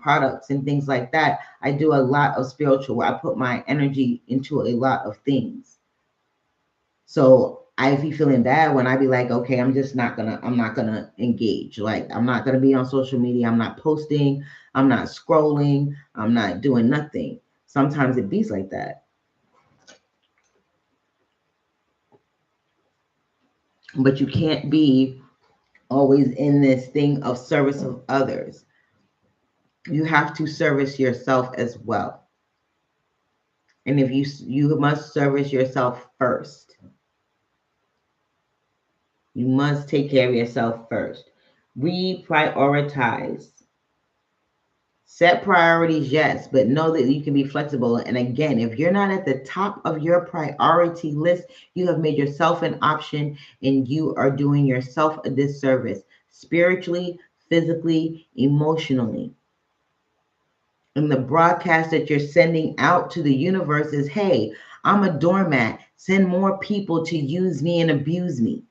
products and things like that. I do a lot of spiritual work. I put my energy into a lot of things. So I be feeling bad when I be like, okay, I'm not gonna engage. Like, I'm not gonna be on social media. I'm not posting. I'm not scrolling. I'm not doing nothing. Sometimes it be like that. But you can't be always in this thing of service of others. You have to service yourself as well. And if you must service yourself first. You must take care of yourself first. Reprioritize. Set priorities, yes, but know that you can be flexible. And again, if you're not at the top of your priority list, you have made yourself an option and you are doing yourself a disservice, spiritually, physically, emotionally. And the broadcast that you're sending out to the universe is, hey, I'm a doormat. Send more people to use me and abuse me.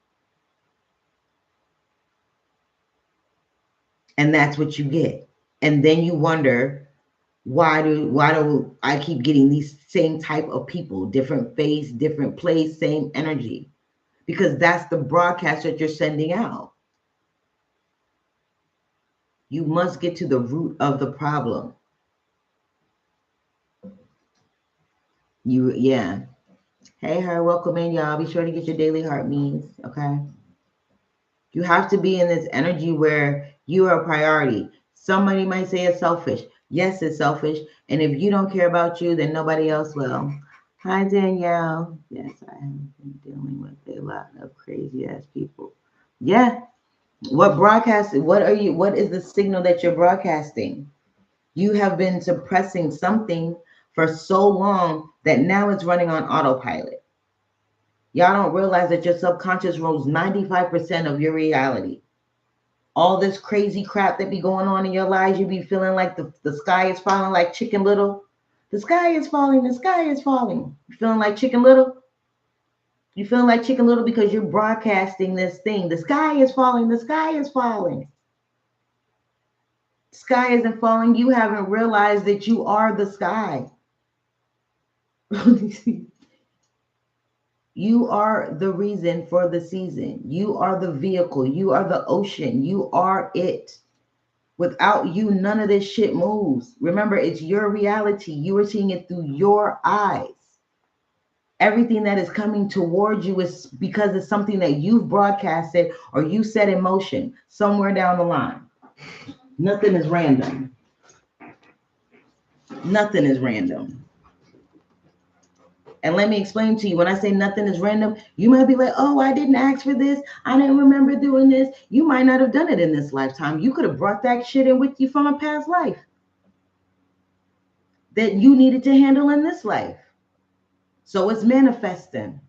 And that's what you get. And then you wonder, why do I keep getting these same type of people, different face, different place, same energy? Because that's the broadcast that you're sending out. You must get to the root of the problem. Yeah. Hey, her, welcome in, y'all. Be sure to get your daily heart means, okay? You have to be in this energy where you are a priority. Somebody might say it's selfish. Yes, it's selfish. And if you don't care about you, then nobody else will. Hi, Danielle. Yes, I have been dealing with a lot of crazy ass people. Yeah. What is the signal that you're broadcasting? You have been suppressing something for so long that now it's running on autopilot. Y'all don't realize that your subconscious rules 95% of your reality. All this crazy crap that be going on in your lives, you be feeling like the sky is falling like Chicken Little. The sky is falling, the sky is falling. You feeling like Chicken Little? You feeling like Chicken Little because you're broadcasting this thing. The sky is falling, the sky is falling. The sky isn't falling. You haven't realized that you are the sky. You are the reason for the season. You are the vehicle. You are the ocean. You are it. Without you, none of this shit moves. Remember, it's your reality. You are seeing it through your eyes. Everything that is coming towards you is because it's something that you've broadcasted or you set in motion somewhere down the line. Nothing is random. Nothing is random. And let me explain to you, when I say nothing is random, you might be like, oh, I didn't ask for this. I didn't remember doing this. You might not have done it in this lifetime. You could have brought that shit in with you from a past life that you needed to handle in this life. So it's manifesting.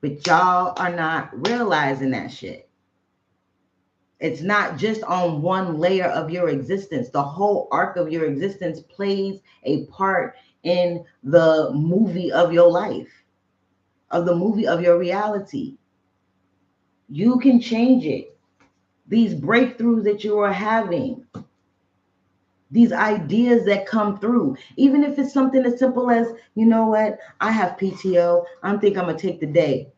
But y'all are not realizing that shit. It's not just on one layer of your existence. The whole arc of your existence plays a part in the movie of your life, of the movie of your reality. You can change it. These breakthroughs that you are having, these ideas that come through, even if it's something as simple as, you know what, I have PTO. I'm going to take the day.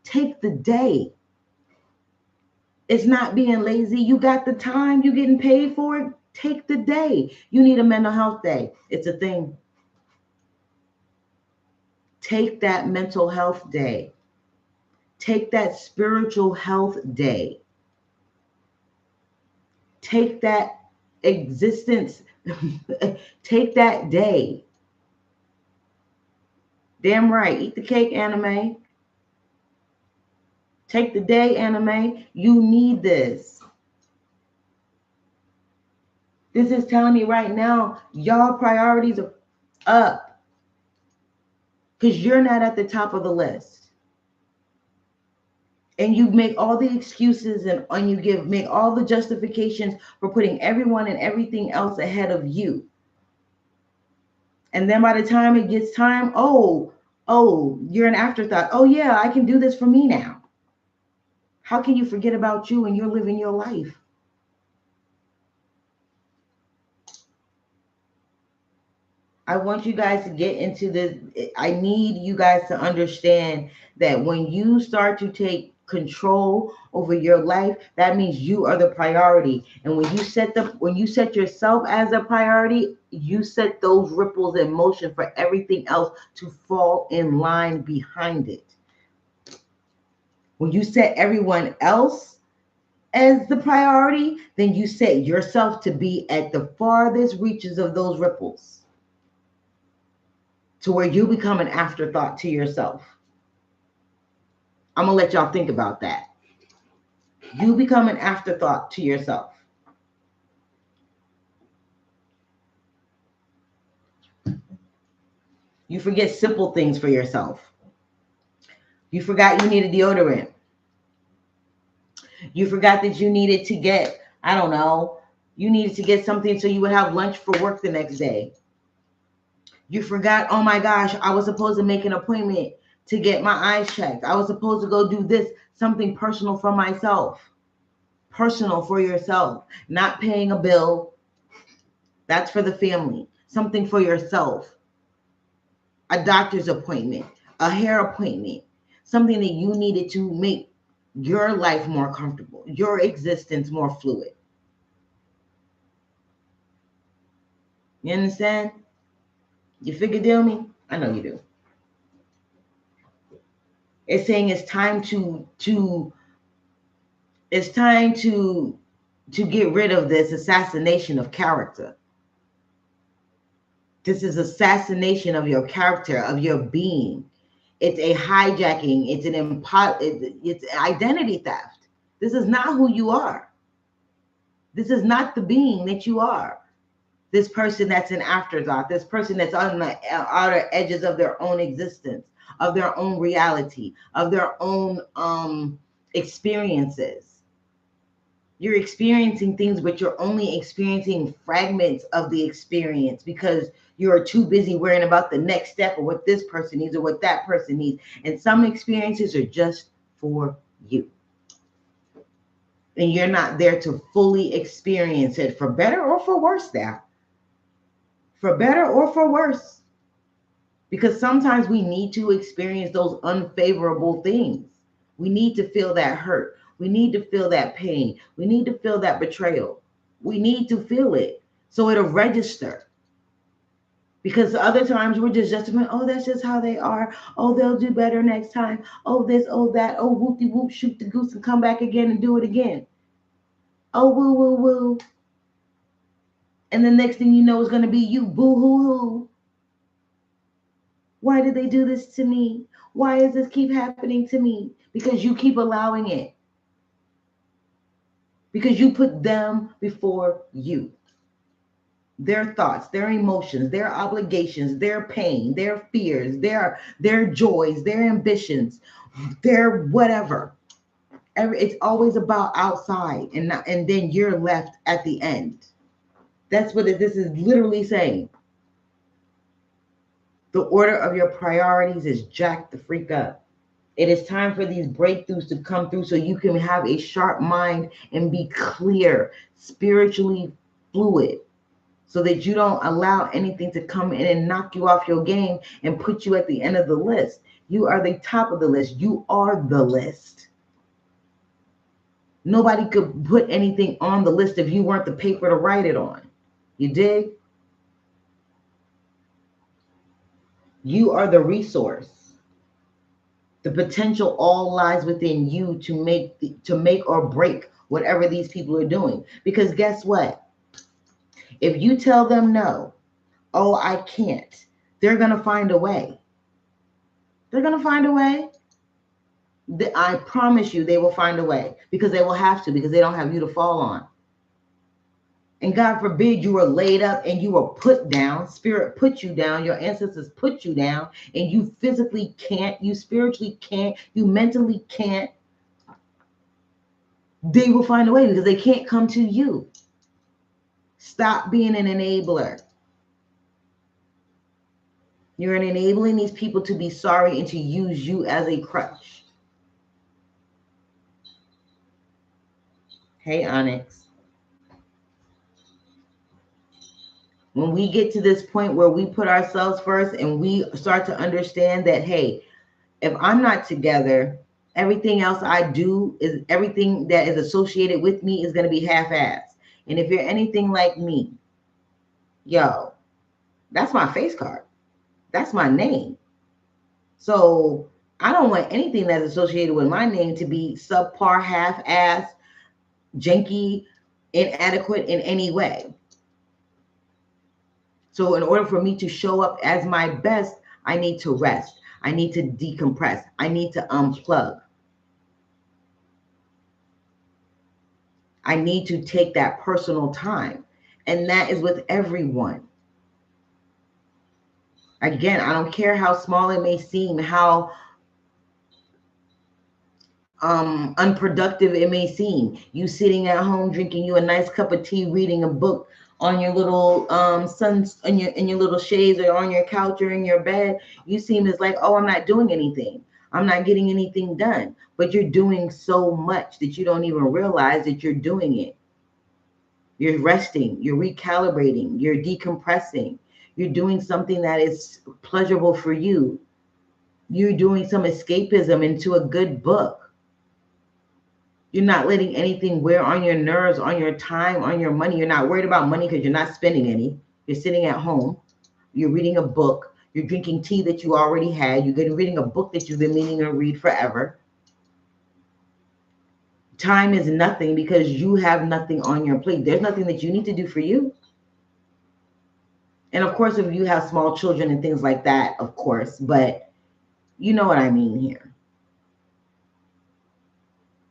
Take the day. It's not being lazy. You got the time. You getting paid for it. Take the day. You need a mental health day. It's a thing. Take that mental health day. Take that spiritual health day. Take that existence. Take that day. Damn right. Eat the cake, anime. Take the day, anime. You need this. This is telling me right now, y'all priorities are up. Because you're not at the top of the list. And you make all the excuses and you make all the justifications for putting everyone and everything else ahead of you. And then by the time it gets time, oh, you're an afterthought. Oh yeah, I can do this for me now. How can you forget about you when you're living your life? I want you guys to get into this. I need you guys to understand that when you start to take control over your life, that means you are the priority. And when you set yourself as a priority, you set those ripples in motion for everything else to fall in line behind it. When you set everyone else as the priority, then you set yourself to be at the farthest reaches of those ripples, to where you become an afterthought to yourself. I'm going to let y'all think about that. You become an afterthought to yourself. You forget simple things for yourself. You forgot you needed deodorant. You forgot that you needed to get, I don't know, you needed to get something so you would have lunch for work the next day. You forgot, oh my gosh, I was supposed to make an appointment to get my eyes checked. I was supposed to go do this, something personal for myself. Personal for yourself. Not paying a bill. That's for the family. Something for yourself. A doctor's appointment. A hair appointment. Something that you needed to make your life more comfortable. Your existence more fluid. You understand? You figure deal me? I know you do. It's saying it's time to get rid of this assassination of character. This is assassination of your character, of your being. It's a hijacking. It's it's identity theft. This is not who you are. This is not the being that you are. This person that's an afterthought. This person that's on the outer edges of their own existence, of their own reality, of their own experiences. You're experiencing things, but you're only experiencing fragments of the experience because you're too busy worrying about the next step or what this person needs or what that person needs. And some experiences are just for you. And you're not there to fully experience it, for better or for worse now. For better or for worse. Because sometimes we need to experience those unfavorable things. We need to feel that hurt. We need to feel that pain. We need to feel that betrayal. We need to feel it so it'll register. Because other times we're just justifying, oh, that's just how they are. Oh, they'll do better next time. Oh, this, oh, that. Oh, whoop-de-whoop, shoot the goose and come back again and do it again. Oh, woo, woo, woo. And the next thing you know is going to be you, boo-hoo-hoo. Why did they do this to me? Why does this keep happening to me? Because you keep allowing it. Because you put them before you. Their thoughts, their emotions, their obligations, their pain, their fears, their joys, their ambitions, their whatever. It's always about outside, and then you're left at the end. That's what this is literally saying. The order of your priorities is jacked the freak up. It is time for these breakthroughs to come through so you can have a sharp mind and be clear, spiritually fluid, so that you don't allow anything to come in and knock you off your game and put you at the end of the list. You are the top of the list. You are the list. Nobody could put anything on the list if you weren't the paper to write it on. You dig? You are the resource. The potential all lies within you to make or break whatever these people are doing. Because guess what? If you tell them no, oh, I can't, they're going to find a way. They're going to find a way. I promise you they will find a way, because they will have to, because they don't have you to fall on. And God forbid you were laid up and you were put down. Spirit put you down. Your ancestors put you down, and you physically can't, you spiritually can't, you mentally can't. They will find a way, because they can't come to you. Stop being an enabler. You're enabling these people to be sorry and to use you as a crutch. Hey, Onyx. When we get to this point where we put ourselves first and we start to understand that, hey, if I'm not together, everything else I do, is everything that is associated with me is going to be half-assed. And if you're anything like me, yo, that's my face card. That's my name. So I don't want anything that's associated with my name to be subpar, half-assed, janky, inadequate in any way. So in order for me to show up as my best, I need to rest. I need to decompress. I need to unplug. I need to take that personal time. And that is with everyone. Again, I don't care how small it may seem, how unproductive it may seem. You sitting at home drinking you a nice cup of tea, reading a book on your little in your little shades, or on your couch or in your bed. You seem as like, oh, I'm not doing anything. I'm not getting anything done. But you're doing so much that you don't even realize that you're doing it. You're resting, you're recalibrating, you're decompressing. You're doing something that is pleasurable for you. You're doing some escapism into a good book. You're not letting anything wear on your nerves, on your time, on your money. You're not worried about money because you're not spending any. You're sitting at home. you're reading a book, you're drinking tea that you already had, you're reading a book that you've been meaning to read forever. Time is nothing because you have nothing on your plate. There's nothing that you need to do for you. And of course, if you have small children and things like that, of course, but you know what I mean here.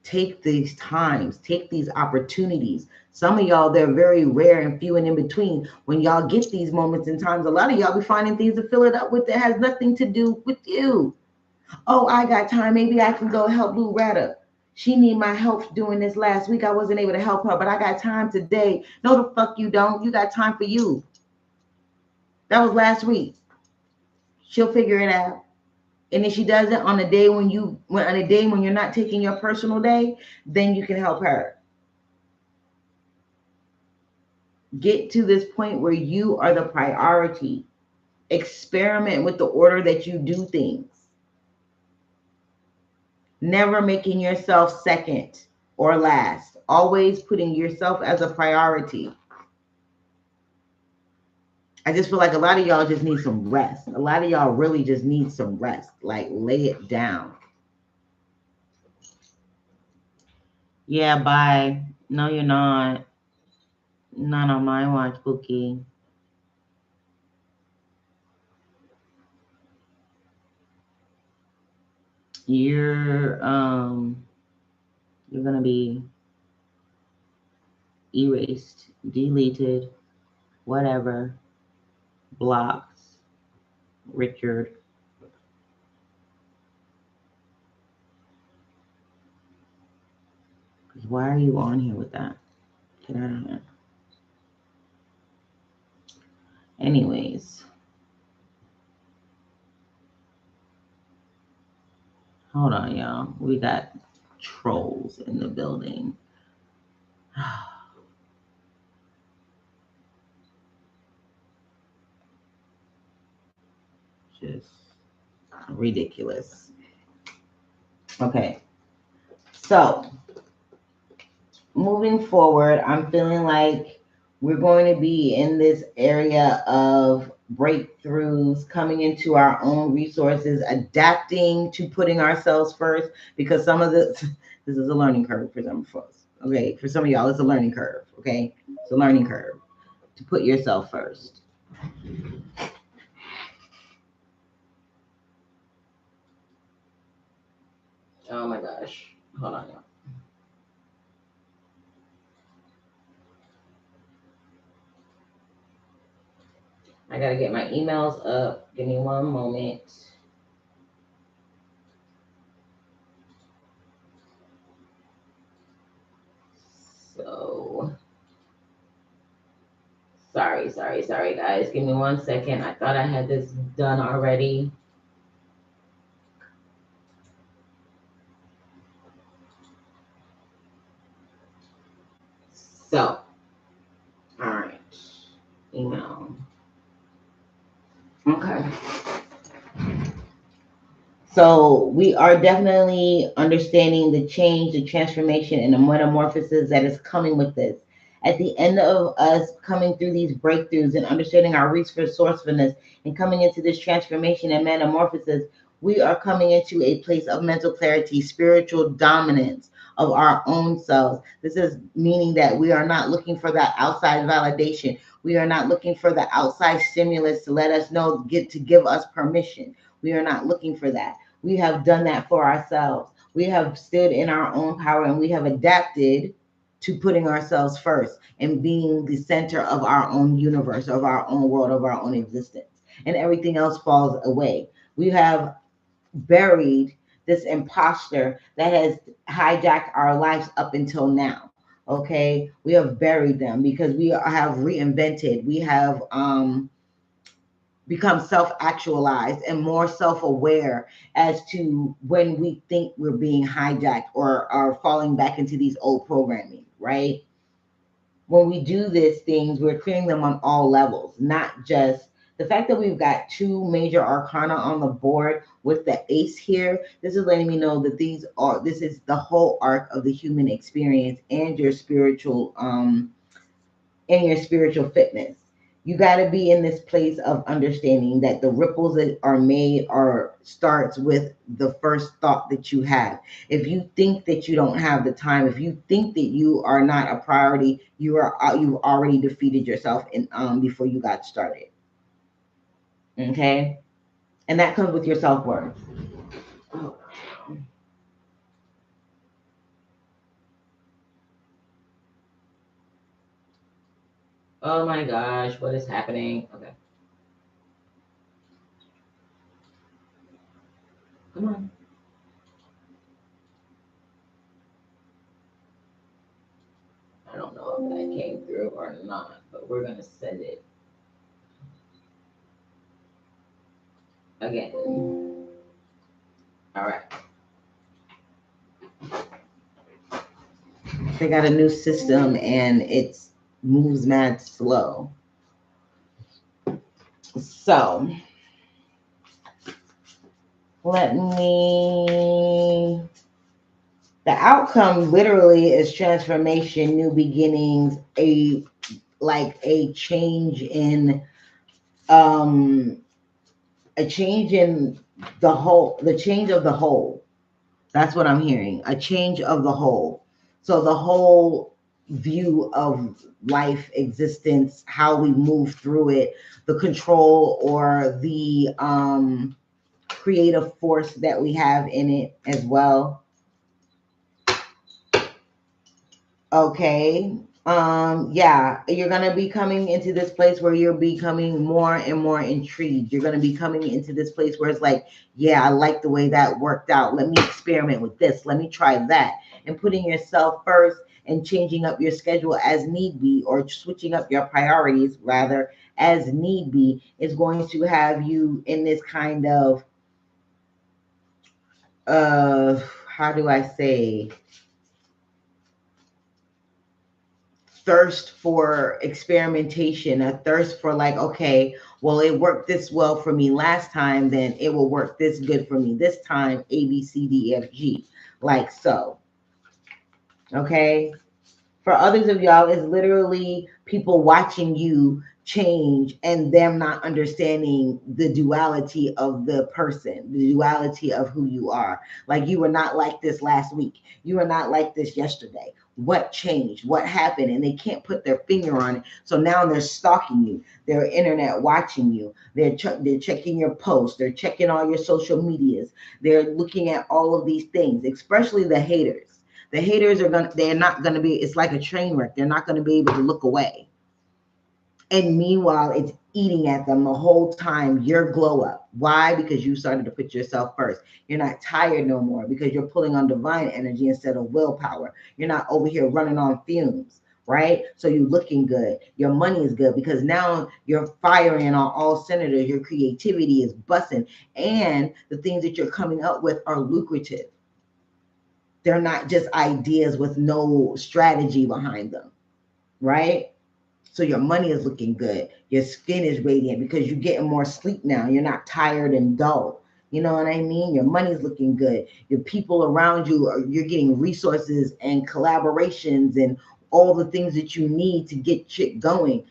Take these times, take these opportunities. Some of y'all, they're very rare and few and in between. When y'all get these moments in times, a lot of y'all be finding things to fill it up with that has nothing to do with you. Oh, I got time. Maybe I can go help Blue Retta. She need my help doing this last week. I wasn't able to help her, but I got time today. No, the fuck you don't. You got time for you. That was last week. She'll figure it out. And if she does it on a day when you're not taking your personal day, then you can help her. Get to this point where you are the priority. Experiment with the order that you do things. Never making yourself second or last. Always putting yourself as a priority. I just feel like a lot of y'all just need some rest. A lot of y'all really just need some rest. Like, lay it down. Yeah, bye. No, you're not. Not on my watch, Bookie. You're gonna be erased, deleted, whatever, blocked, Richard. Why are you on here with that? Get out of here. Anyways. Hold on, y'all. We got trolls in the building. Just ridiculous. Okay. So, moving forward, I'm feeling like we're going to be in this area of breakthroughs, coming into our own resources, adapting to putting ourselves first, because some of this is a learning curve for some of us. Okay, for some of y'all, it's a learning curve. Okay, it's a learning curve to put yourself first. Oh my gosh, hold on, y'all. I gotta get my emails up. Give me one moment. So, sorry, guys. Give me 1 second. I thought I had this done already. So, all right. Email. Okay. So we are definitely understanding the change, the transformation, and the metamorphosis that is coming with this. At the end of us coming through these breakthroughs and understanding our resourcefulness and coming into this transformation and metamorphosis, we are coming into a place of mental clarity, spiritual dominance of our own selves. This is meaning that we are not looking for that outside validation. We are not looking for the outside stimulus to let us know, to give us permission. We are not looking for that. We have done that for ourselves. We have stood in our own power and we have adapted to putting ourselves first and being the center of our own universe, of our own world, of our own existence. And everything else falls away. We have buried this imposter that has hijacked our lives up until now. Okay, we have buried them because we have reinvented. We have become self-actualized and more self-aware as to when we think we're being hijacked or are falling back into these old programming, right? When we do these things, we're clearing them on all levels, not just the fact that we've got 2 major arcana on the board with the ace here. This is letting me know that this is the whole arc of the human experience and your spiritual fitness. You got to be in this place of understanding that the ripples that are made are starts with the first thought that you have. If you think that you don't have the time, if you think that you are not a priority, you've already defeated yourself in before you got started. Okay, and that comes with your self-worth. Oh my gosh, what is happening? Okay. Come on. I don't know if that came through or not, but we're going to send it again. All right. They got a new system and it moves mad slow. So let me. The outcome literally is transformation, new beginnings, a change in um a change in the change of the whole. That's what I'm hearing. A change of the whole. So the whole view of life, existence, how we move through it, the control or the creative force that we have in it as well. Okay. Yeah, you're gonna be coming into this place where you're becoming more and more intrigued. You're gonna be coming into this place where it's like, yeah, I like the way that worked out. Let me experiment with this. Let me try that. And putting yourself first and changing up your schedule as need be, or switching up your priorities rather as need be, is going to have you in this kind of how do I say, thirst for experimentation, a thirst for like, okay, well, it worked this well for me last time, then it will work this good for me this time, A, B, C, D, E, F, G, like so. Okay. For others of y'all, it's literally people watching you change and them not understanding the duality of the person, the duality of who you are. Like, you were not like this last week. You were not like this yesterday. What changed? What happened? And they can't put their finger on it. So now they're stalking you. They're internet watching you. They're checking your posts. They're checking all your social medias. They're looking at all of these things, especially the haters. The haters they're not gonna be, it's like a train wreck. They're not gonna be able to look away. And meanwhile, it's eating at them the whole time. Your glow up. Why? Because you started to put yourself first. You're not tired no more because you're pulling on divine energy instead of willpower. You're not over here running on fumes, right? So you're looking good. Your money is good because now you're firing on all cylinders. Your creativity is busting. And the things that you're coming up with are lucrative. They're not just ideas with no strategy behind them, right? So your money is looking good. Your skin is radiant because you're getting more sleep now. You're not tired and dull. You know what I mean? Your money's looking good. Your people around you, you're getting resources and collaborations and all the things that you need to get shit going.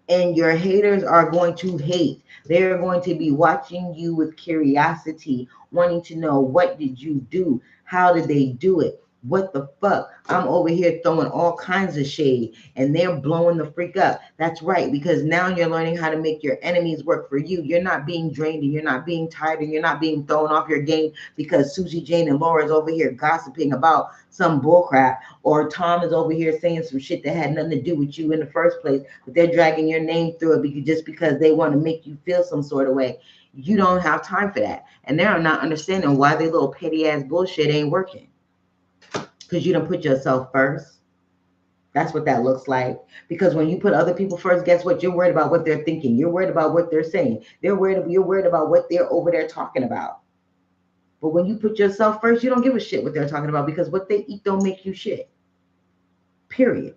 And your haters are going to hate. They're going to be watching you with curiosity, wanting to know, what did you do? How did they do it? What the fuck? I'm over here throwing all kinds of shade and they're blowing the freak up. That's right, because now you're learning how to make your enemies work for you. You're not being drained and you're not being tired and you're not being thrown off your game because Susie, Jane, and Laura is over here gossiping about some bullcrap, or Tom is over here saying some shit that had nothing to do with you in the first place, but they're dragging your name through it just because they want to make you feel some sort of way. You don't have time for that. And they're not understanding why their little petty ass bullshit ain't working. Because you don't put yourself first. That's what that looks like. Because when you put other people first, guess what? You're worried about what they're thinking. You're worried about what they're saying. You're worried about what they're over there talking about. But when you put yourself first, you don't give a shit what they're talking about, because what they eat don't make you shit. Period.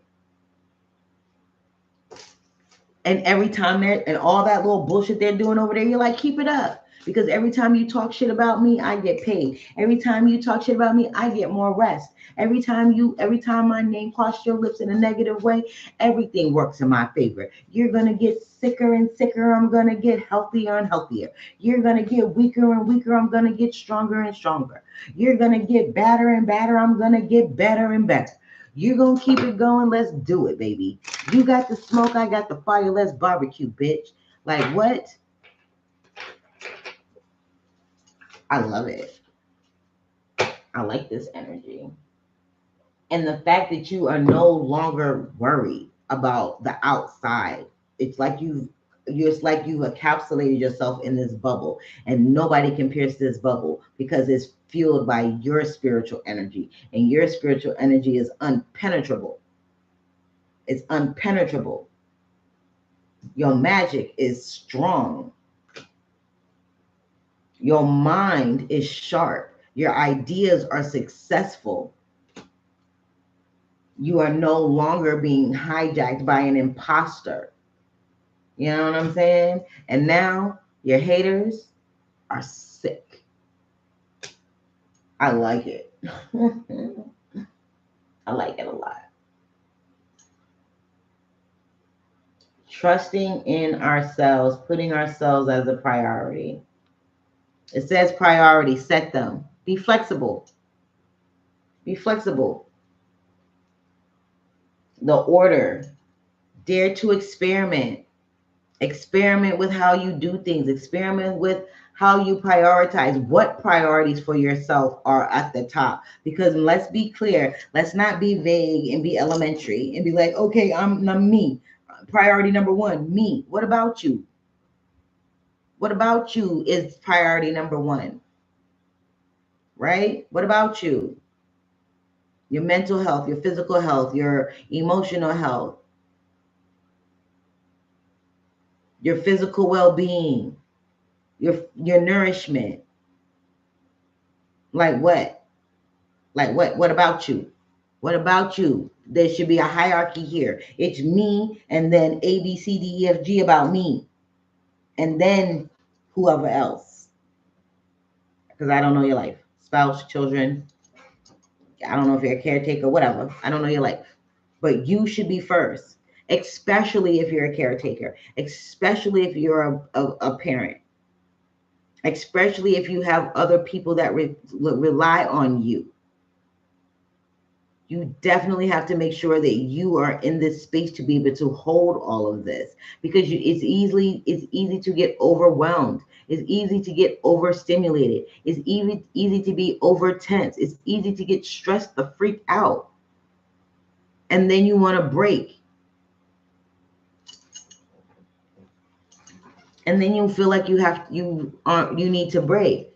And every time and all that little bullshit they're doing over there, you're like, keep it up. Because every time you talk shit about me, I get paid. Every time you talk shit about me, I get more rest. Every time my name crossed your lips in a negative way, everything works in my favor. You're gonna get sicker and sicker. I'm gonna get healthier and healthier. You're gonna get weaker and weaker. I'm gonna get stronger and stronger. You're gonna get badder and badder. I'm gonna get better and better. You're gonna keep it going. Let's do it, baby. You got the smoke, I got the fire. Let's barbecue, bitch. Like what? I love it. I like this energy. And the fact that you are no longer worried about the outside. It's like you've encapsulated yourself in this bubble, and nobody can pierce this bubble because it's fueled by your spiritual energy, and your spiritual energy is unpenetrable. It's unpenetrable. Your magic is strong. Your mind is sharp. Your ideas are successful. You are no longer being hijacked by an imposter. You know what I'm saying? And now your haters are sick. I like it. I like it a lot. Trusting in ourselves, putting ourselves as a priority. It says priority, set them. Be flexible. Be flexible. The order. Dare to experiment. Experiment with how you do things. Experiment with how you prioritize. What priorities for yourself are at the top? Because let's be clear. Let's not be vague and be elementary and be like, okay, I'm me. Priority number one, me. What about you? What about you is priority number one? Right? What about you? Your mental health, your physical health, your emotional health, your physical well-being, your nourishment. Like what? Like what? What about you? What about you? There should be a hierarchy here. It's me, and then A, B, C, D, E, F, G about me, and then whoever else. Because I don't know your life. Spouse, children. I don't know if you're a caretaker, whatever. I don't know your life. But you should be first, especially if you're a caretaker, especially if you're a parent, especially if you have other people that rely on you. You definitely have to make sure that you are in this space to be able to hold all of this, because it's easy to get overwhelmed. It's easy to get overstimulated. It's easy to be over tense. It's easy to get stressed the freak out. And then you want to break. And then you feel like you need to break.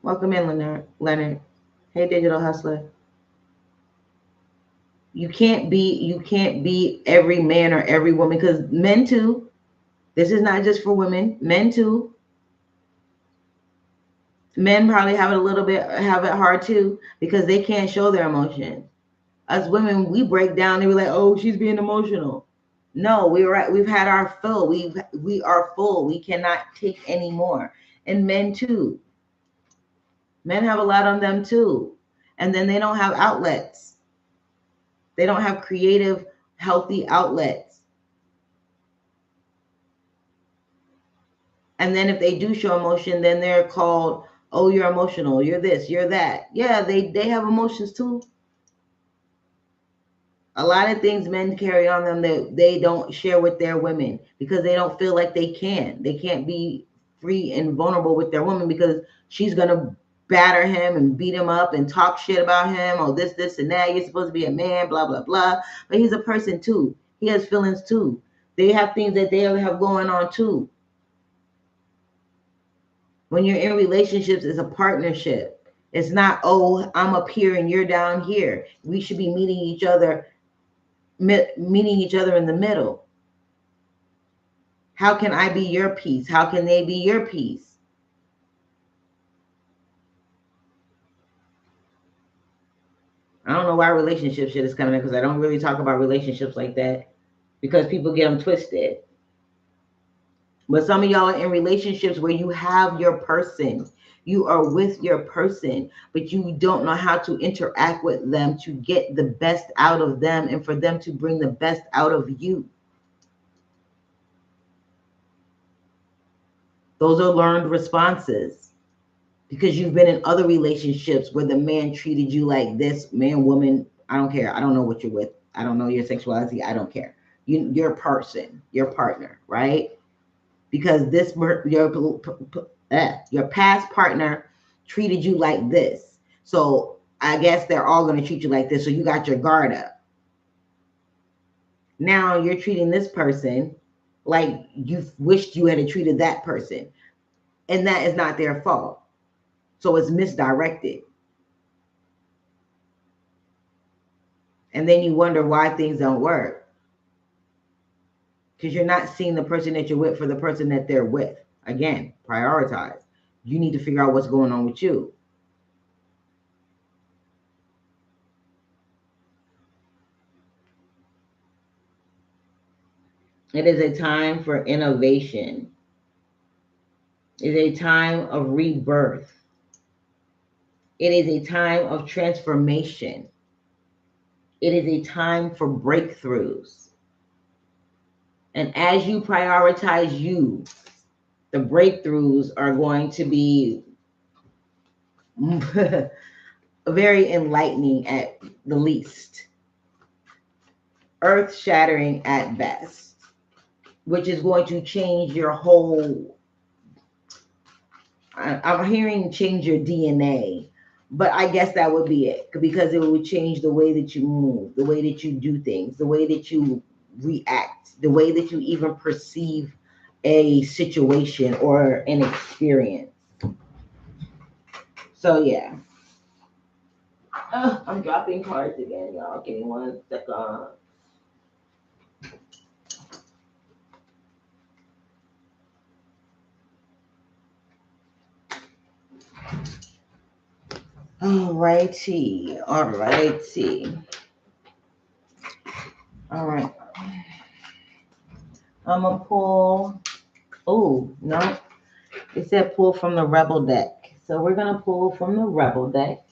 Welcome in, Leonard. Hey, Digital Hustler. You can't be every man or every woman, because men too. This is not just for women. Men too. Men probably have it hard too, because they can't show their emotions. Us women, we break down. They were like, "Oh, she's being emotional." No, we've had our fill. We are full. We cannot take any more. And men too. Men have a lot on them too. And then they don't have outlets. They don't have creative, healthy outlets. And then if they do show emotion, then they're called, "Oh, you're emotional. You're this, you're that." Yeah, they have emotions too. A lot of things men carry on them that they don't share with their women, because they don't feel like they can. They can't be free and vulnerable with their woman, because she's going to batter him and beat him up and talk shit about him. Oh, this, and that. You're supposed to be a man, blah, blah, blah. But he's a person too. He has feelings too. They have things that they have going on too. When you're in relationships, it's a partnership. It's not, oh, I'm up here and you're down here. We should be meeting each other in the middle. How can I be your peace? How can they be your peace? I don't know why relationship shit is coming in, because I don't really talk about relationships like that, because people get them twisted. But some of y'all are in relationships where you have your person. You are with your person, but you don't know how to interact with them to get the best out of them and for them to bring the best out of you. Those are learned responses because you've been in other relationships where the man treated you like this, man, woman, I don't care. I don't know what you're with. I don't know your sexuality. I don't care. Your person, your partner, right? Because your past partner treated you like this. So I guess they're all going to treat you like this. So you got your guard up. Now you're treating this person like you wished you had treated that person. And that is not their fault. So it's misdirected. And then you wonder why things don't work. Because you're not seeing the person that you're with for the person that they're with. Again, prioritize. You need to figure out what's going on with you. It is a time for innovation. It is a time of rebirth. It is a time of transformation. It is a time for breakthroughs. And as you prioritize you, the breakthroughs are going to be very enlightening at the least, earth-shattering at best, which is going to change your whole, I'm hearing change your DNA, but I guess that would be it, because it would change the way that you move, the way that you do things, the way that you react, the way that you even perceive a situation or an experience. So yeah. I'm dropping cards again, y'all. Give me 1 second. Alrighty. All right. I'm gonna pull. Oh no, it said pull from the Rebel deck. So we're gonna pull from the Rebel deck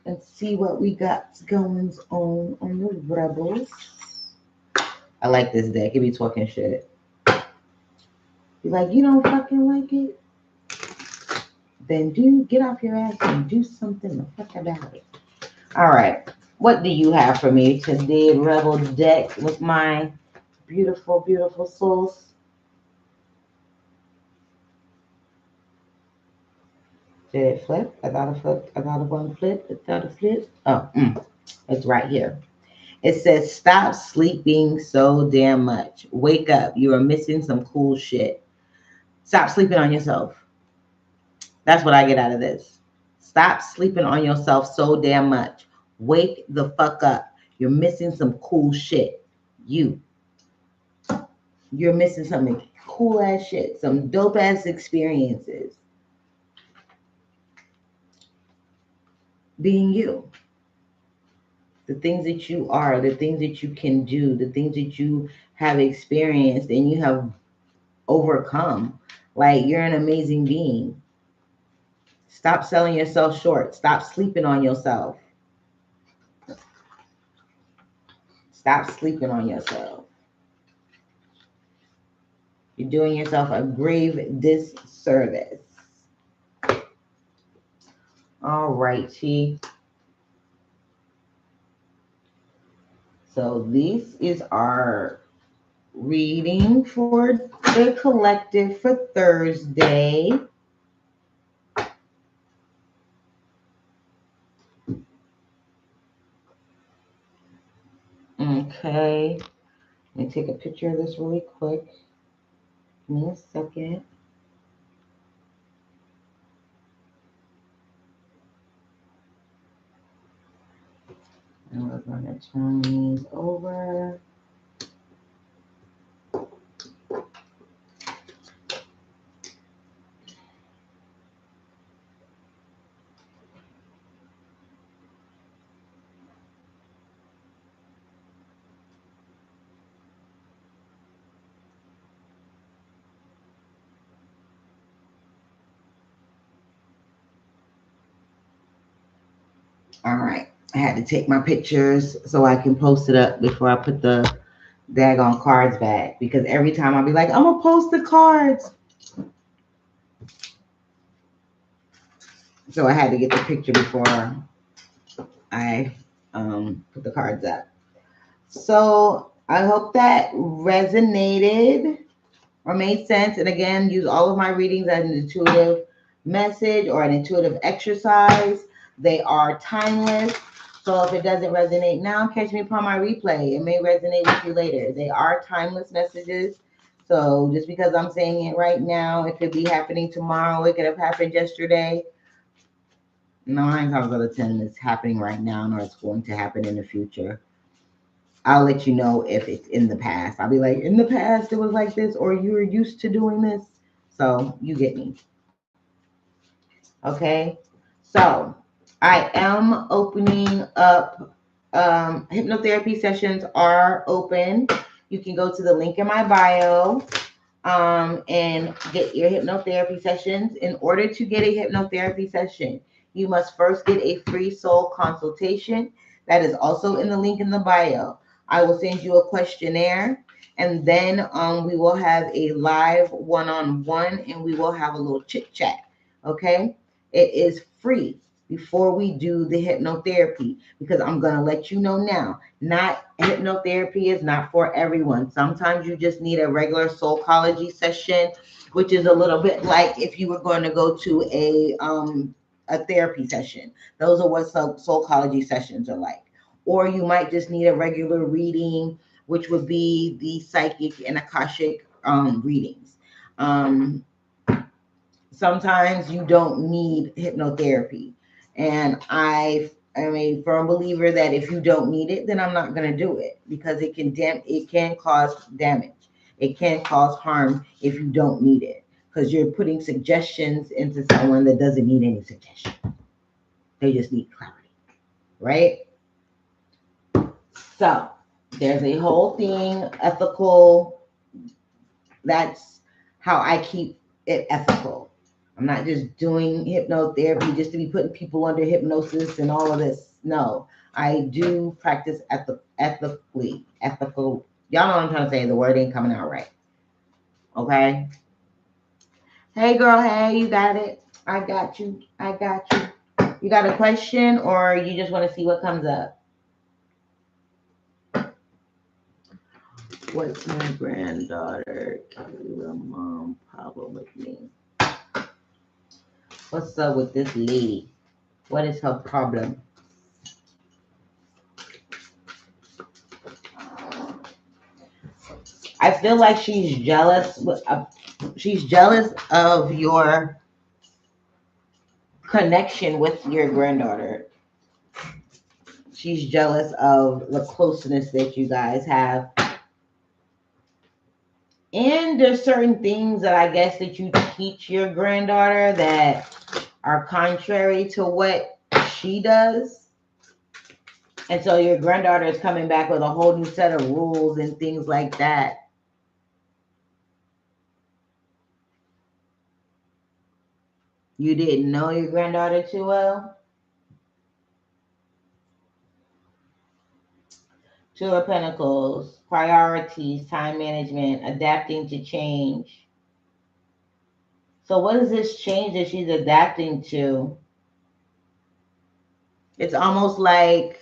and see what we got going on the Rebels. I like this deck. It be talking shit. Be like, you don't fucking like it? Then get off your ass and do something the fuck about it. All right. What do you have for me today, Rebel deck, with my beautiful, beautiful souls? Did it flip? I thought it flipped. I thought it wasn't flipped. I thought it flipped. Oh, it's right here. It says, stop sleeping so damn much. Wake up. You are missing some cool shit. Stop sleeping on yourself. That's what I get out of this. Stop sleeping on yourself so damn much. Wake the fuck up. You're missing some cool shit. You're missing some cool ass shit. Some dope ass experiences. Being you. The things that you are, the things that you can do, the things that you have experienced and you have overcome. Like, you're an amazing being. Stop selling yourself short. Stop sleeping on yourself. Stop sleeping on yourself. You're doing yourself a grave disservice. All righty. So this is our reading for the collective for Thursday. Okay. Let me take a picture of this really quick. Give me a second. And we're going to turn these over. All right. I had to take my pictures so I can post it up before I put the daggone cards back. Because every time I'll be like, I'm going to post the cards. So I had to get the picture before I put the cards up. So I hope that resonated or made sense. And again, use all of my readings as an intuitive message or an intuitive exercise. They are timeless. So if it doesn't resonate now, catch me upon my replay. It may resonate with you later. They are timeless messages. So just because I'm saying it right now, it could be happening tomorrow. It could have happened yesterday. 9 times out of 10, it's happening right now, or it's going to happen in the future. I'll let you know if it's in the past. I'll be like, in the past, it was like this, or you were used to doing this. So you get me. Okay. So I am opening up. Hypnotherapy sessions are open. You can go to the link in my bio and get your hypnotherapy sessions. In order to get a hypnotherapy session, you must first get a free soul consultation. That is also in the link in the bio. I will send you a questionnaire, and then we will have a live one-on-one, and we will have a little chit chat. Okay, it is free before we do the hypnotherapy, because I'm going to let you know now, not hypnotherapy is not for everyone. Sometimes you just need a regular soulcology session, which is a little bit like if you were going to go to a therapy session. Those are what soulcology sessions are like. Or you might just need a regular reading, which would be the psychic and akashic readings. Sometimes you don't need hypnotherapy. And I'm a firm believer that if you don't need it, then I'm not going to do it, because it can cause damage. It can cause harm if you don't need it, because you're putting suggestions into someone that doesn't need any suggestion. They just need clarity, right? So there's a whole thing, ethical. That's how I keep it ethical. I'm not just doing hypnotherapy just to be putting people under hypnosis and all of this. No, I do practice ethically. Ethical. Y'all know what I'm trying to say. The word ain't coming out right. Okay. Hey, girl. Hey, you got it. I got you. I got you. You got a question, or you just want to see what comes up? What's my granddaughter Kayla mom problem with me? What's up with this lady? What is her problem? I feel like she's jealous. She's jealous of your connection with your granddaughter. She's jealous of the closeness that you guys have. And there's certain things that I guess that you teach your granddaughter that are contrary to what she does. And so your granddaughter is coming back with a whole new set of rules and things like that. You didn't know your granddaughter too well? Two of Pentacles, priorities, time management, adapting to change. So what is this change that she's adapting to? It's almost like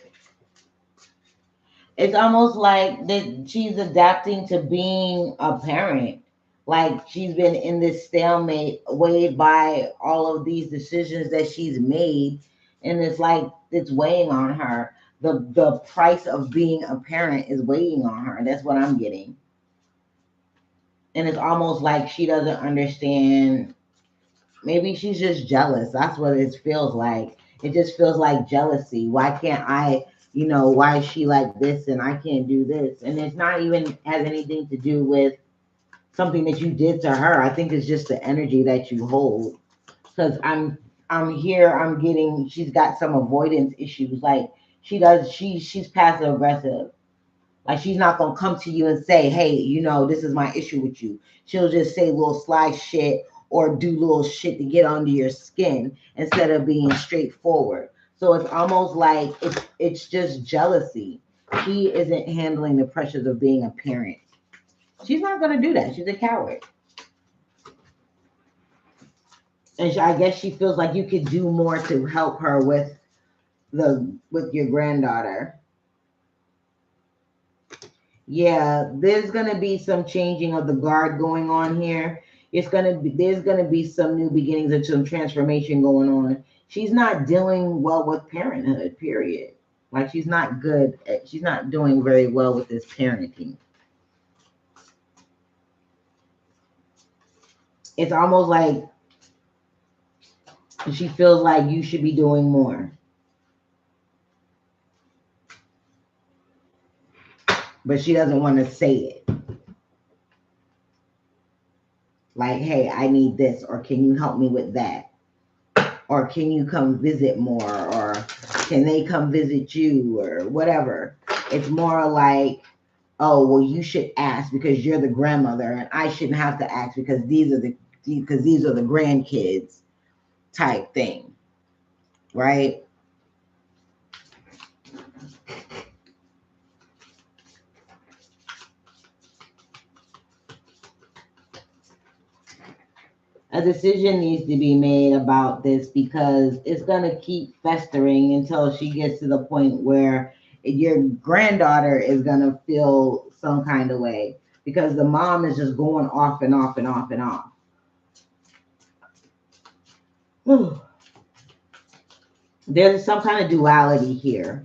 that she's adapting to being a parent. Like she's been in this stalemate, weighed by all of these decisions that she's made, and it's like it's weighing on her. The price of being a parent is weighing on her. That's what I'm getting. And it's almost like she doesn't understand. Maybe she's just jealous. That's what it feels like. It just feels like jealousy. Why can't I, why is she like this and I can't do this? And it's not even has anything to do with something that you did to her. I think it's just the energy that you hold. Because I'm getting, she's got some avoidance issues. Like she's passive aggressive. Like she's not gonna come to you and say, hey, this is my issue with you. She'll just say little sly shit or do little shit to get under your skin instead of being straightforward. So it's almost like it's just jealousy. She isn't handling the pressures of being a parent. She's not going to do that. She's a coward. And I guess she feels like you could do more to help her with your granddaughter. Yeah, there's gonna be some changing of the guard going on here. There's gonna be some new beginnings and some transformation going on. She's not dealing well with parenthood, period. Like she's not she's not doing very well with this parenting. It's almost like she feels like you should be doing more. But she doesn't want to say it. Like, hey, I need this, or can you help me with that? Or can you come visit more? Or can they come visit you? Or whatever. It's more like, oh, well, you should ask because you're the grandmother, and I shouldn't have to ask because these are the grandkids type thing. Right? A decision needs to be made about this because it's going to keep festering until she gets to the point where your granddaughter is going to feel some kind of way because the mom is just going off and off and off and off. There's some kind of duality here.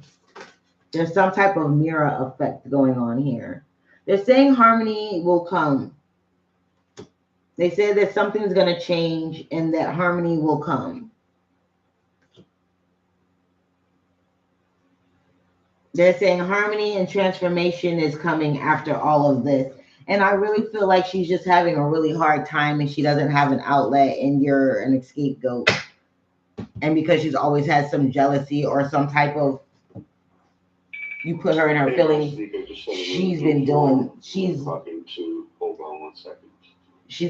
There's some type of mirror effect going on here. They're saying harmony will come. They say that something's going to change and that harmony will come. They're saying harmony and transformation is coming after all of this. And I really feel like she's just having a really hard time and she doesn't have an outlet and you're an scapegoat. And because she's always had some jealousy or some type of, you put her in her feelings, she's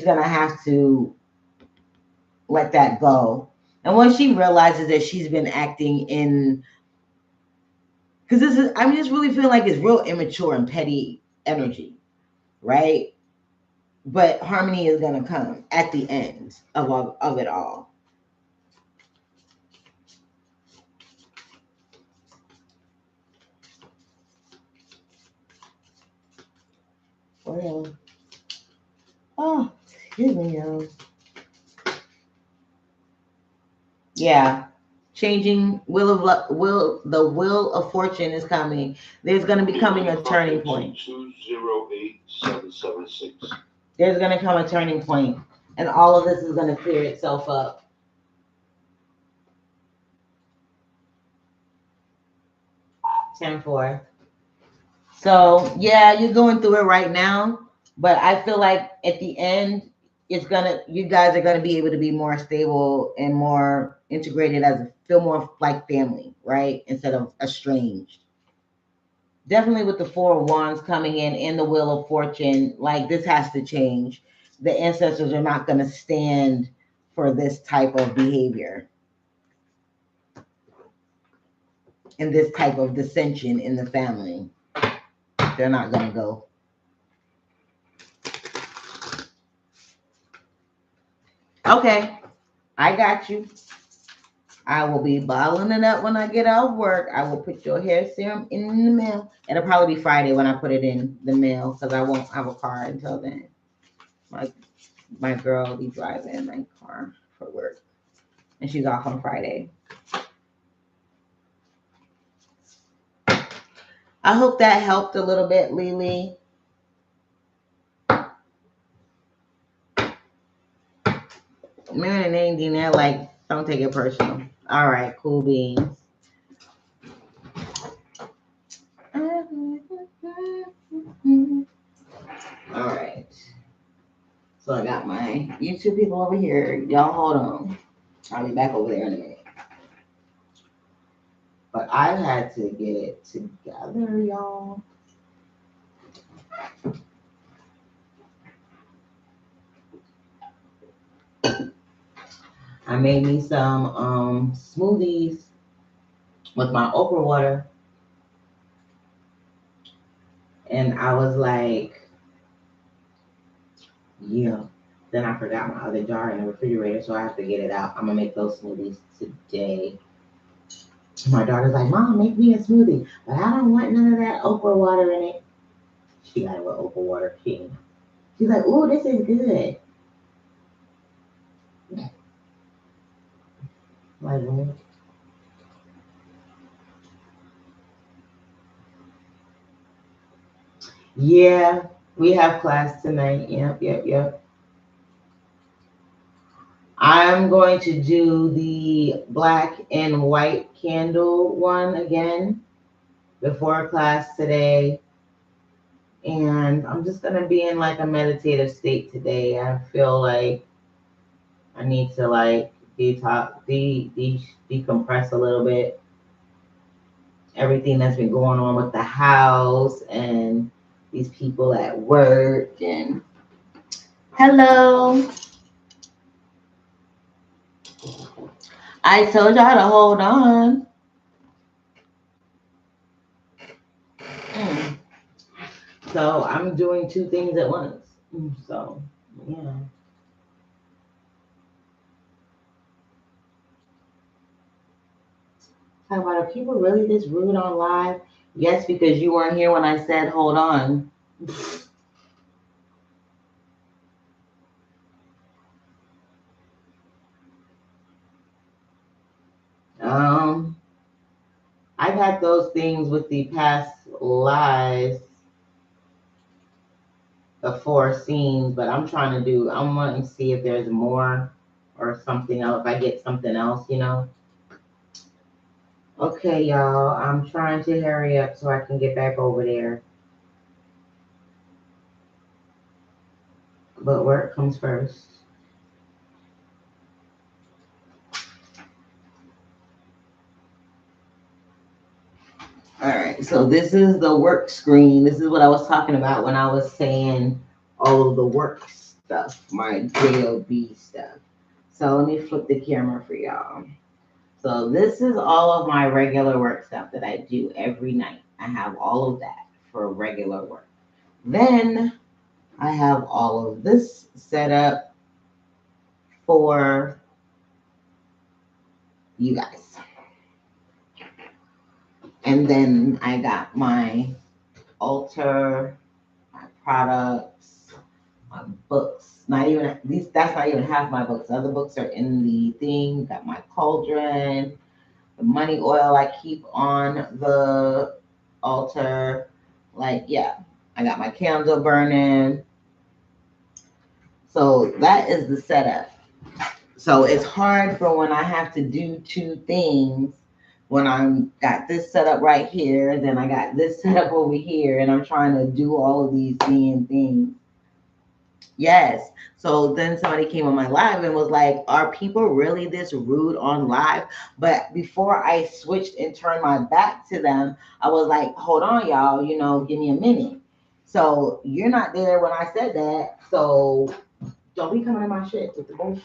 going to have to let that go. And once she realizes that she's been acting in, because I just really feel like it's real immature and petty energy, right? But harmony is going to come at the end of it all. Well, oh, excuse me, y'all. Yeah, changing the will of fortune is coming. There's going to be coming a turning point. 208776. There's going to come a turning point, and all of this is going to clear itself up. Ten four. So yeah, you're going through it right now, but I feel like at the end, you guys are gonna be able to be more stable and more integrated feel more like family, right? Instead of estranged. Definitely with the Four of Wands coming in and the Wheel of Fortune, like this has to change. The ancestors are not gonna stand for this type of behavior and this type of dissension in the family. They're not gonna go. Okay, I got you. I will be bottling it up when I get off work. I will put your hair serum in the mail. It'll probably be Friday when I put it in the mail because I won't have a car until then. My girl will be driving my car for work, and she's off on Friday. I hope that helped a little bit, Lily. Mary and Nadine, they're like, don't take it personal. All right, cool beans. All right. So I got my YouTube people over here. Y'all hold on. I'll be back over there in a minute. But I had to get it together, y'all. I made me some smoothies with my okra water. And I was like, yeah. Then I forgot my other jar in the refrigerator, so I have to get it out. I'm gonna make those smoothies today. My daughter's like, Mom, make me a smoothie. But I don't want none of that okra water in it. She got it with okra water king. She's like, ooh, this is good. Like, what? Yeah, we have class tonight. Yep. I'm going to do the black and white candle one again before class today. And I'm just going to be in like a meditative state today. I feel like I need to like decompress a little bit. Everything that's been going on with the house and these people at work. And hello. I told y'all to hold on. Mm. So I'm doing two things at once. So yeah. Talk about, are people really this rude on live? Yes, because you weren't here when I said hold on. Um, I've had those things with the past lives, the 4 scenes, but I'm trying to do. I'm wanting to see if there's more or something else. If I get something else, you know. Okay, y'all. I'm trying to hurry up so I can get back over there. But work comes first. All right, so this is the work screen. This is what I was talking about when I was saying all of the work stuff, my JOB stuff. So let me flip the camera for y'all. So this is all of my regular work stuff that I do every night. I have all of that for regular work. Then I have all of this set up for you guys. And then I got my altar, my products, my books. Not even these. That's not even half my books. Other books are in the thing. Got my cauldron, the money oil I keep on the altar. Like, yeah, I got my candle burning. So that is the setup. So it's hard for when I have to do two things. When I'm got this set up right here, then I got this set up over here, and I'm trying to do all of these same things. Yes. So then somebody came on my live and was like, are people really this rude on live? But before I switched and turned my back to them, I was like, hold on, y'all, give me a minute. So you're not there when I said that. So don't be coming in my shit with the bullshit.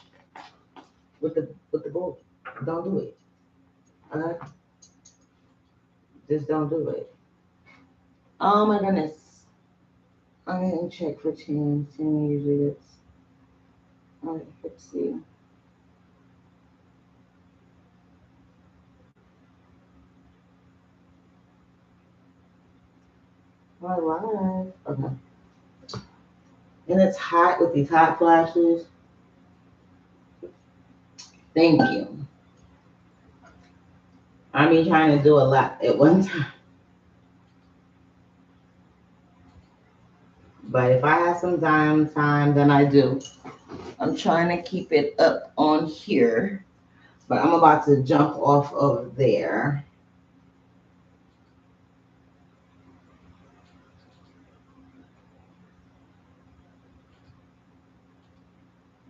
With the bull. Don't do it. Just don't do it. Oh my goodness. I didn't check for Tim. Tim usually gets Hypsee. My live. Okay. And it's hot with these hot flashes. Thank you. I mean, trying to do a lot at one time. But if I have some time, then I do. I'm trying to keep it up on here. But I'm about to jump off of there.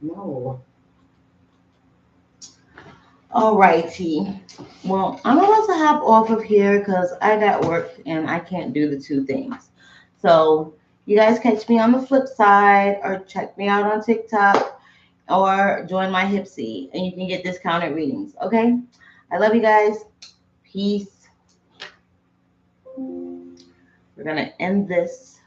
No. All righty. Well, I'm about to hop off of here because I got work and I can't do the two things. So you guys catch me on the flip side or check me out on TikTok or join my Hypsee and you can get discounted readings. Okay? I love you guys. peace. We're going to end this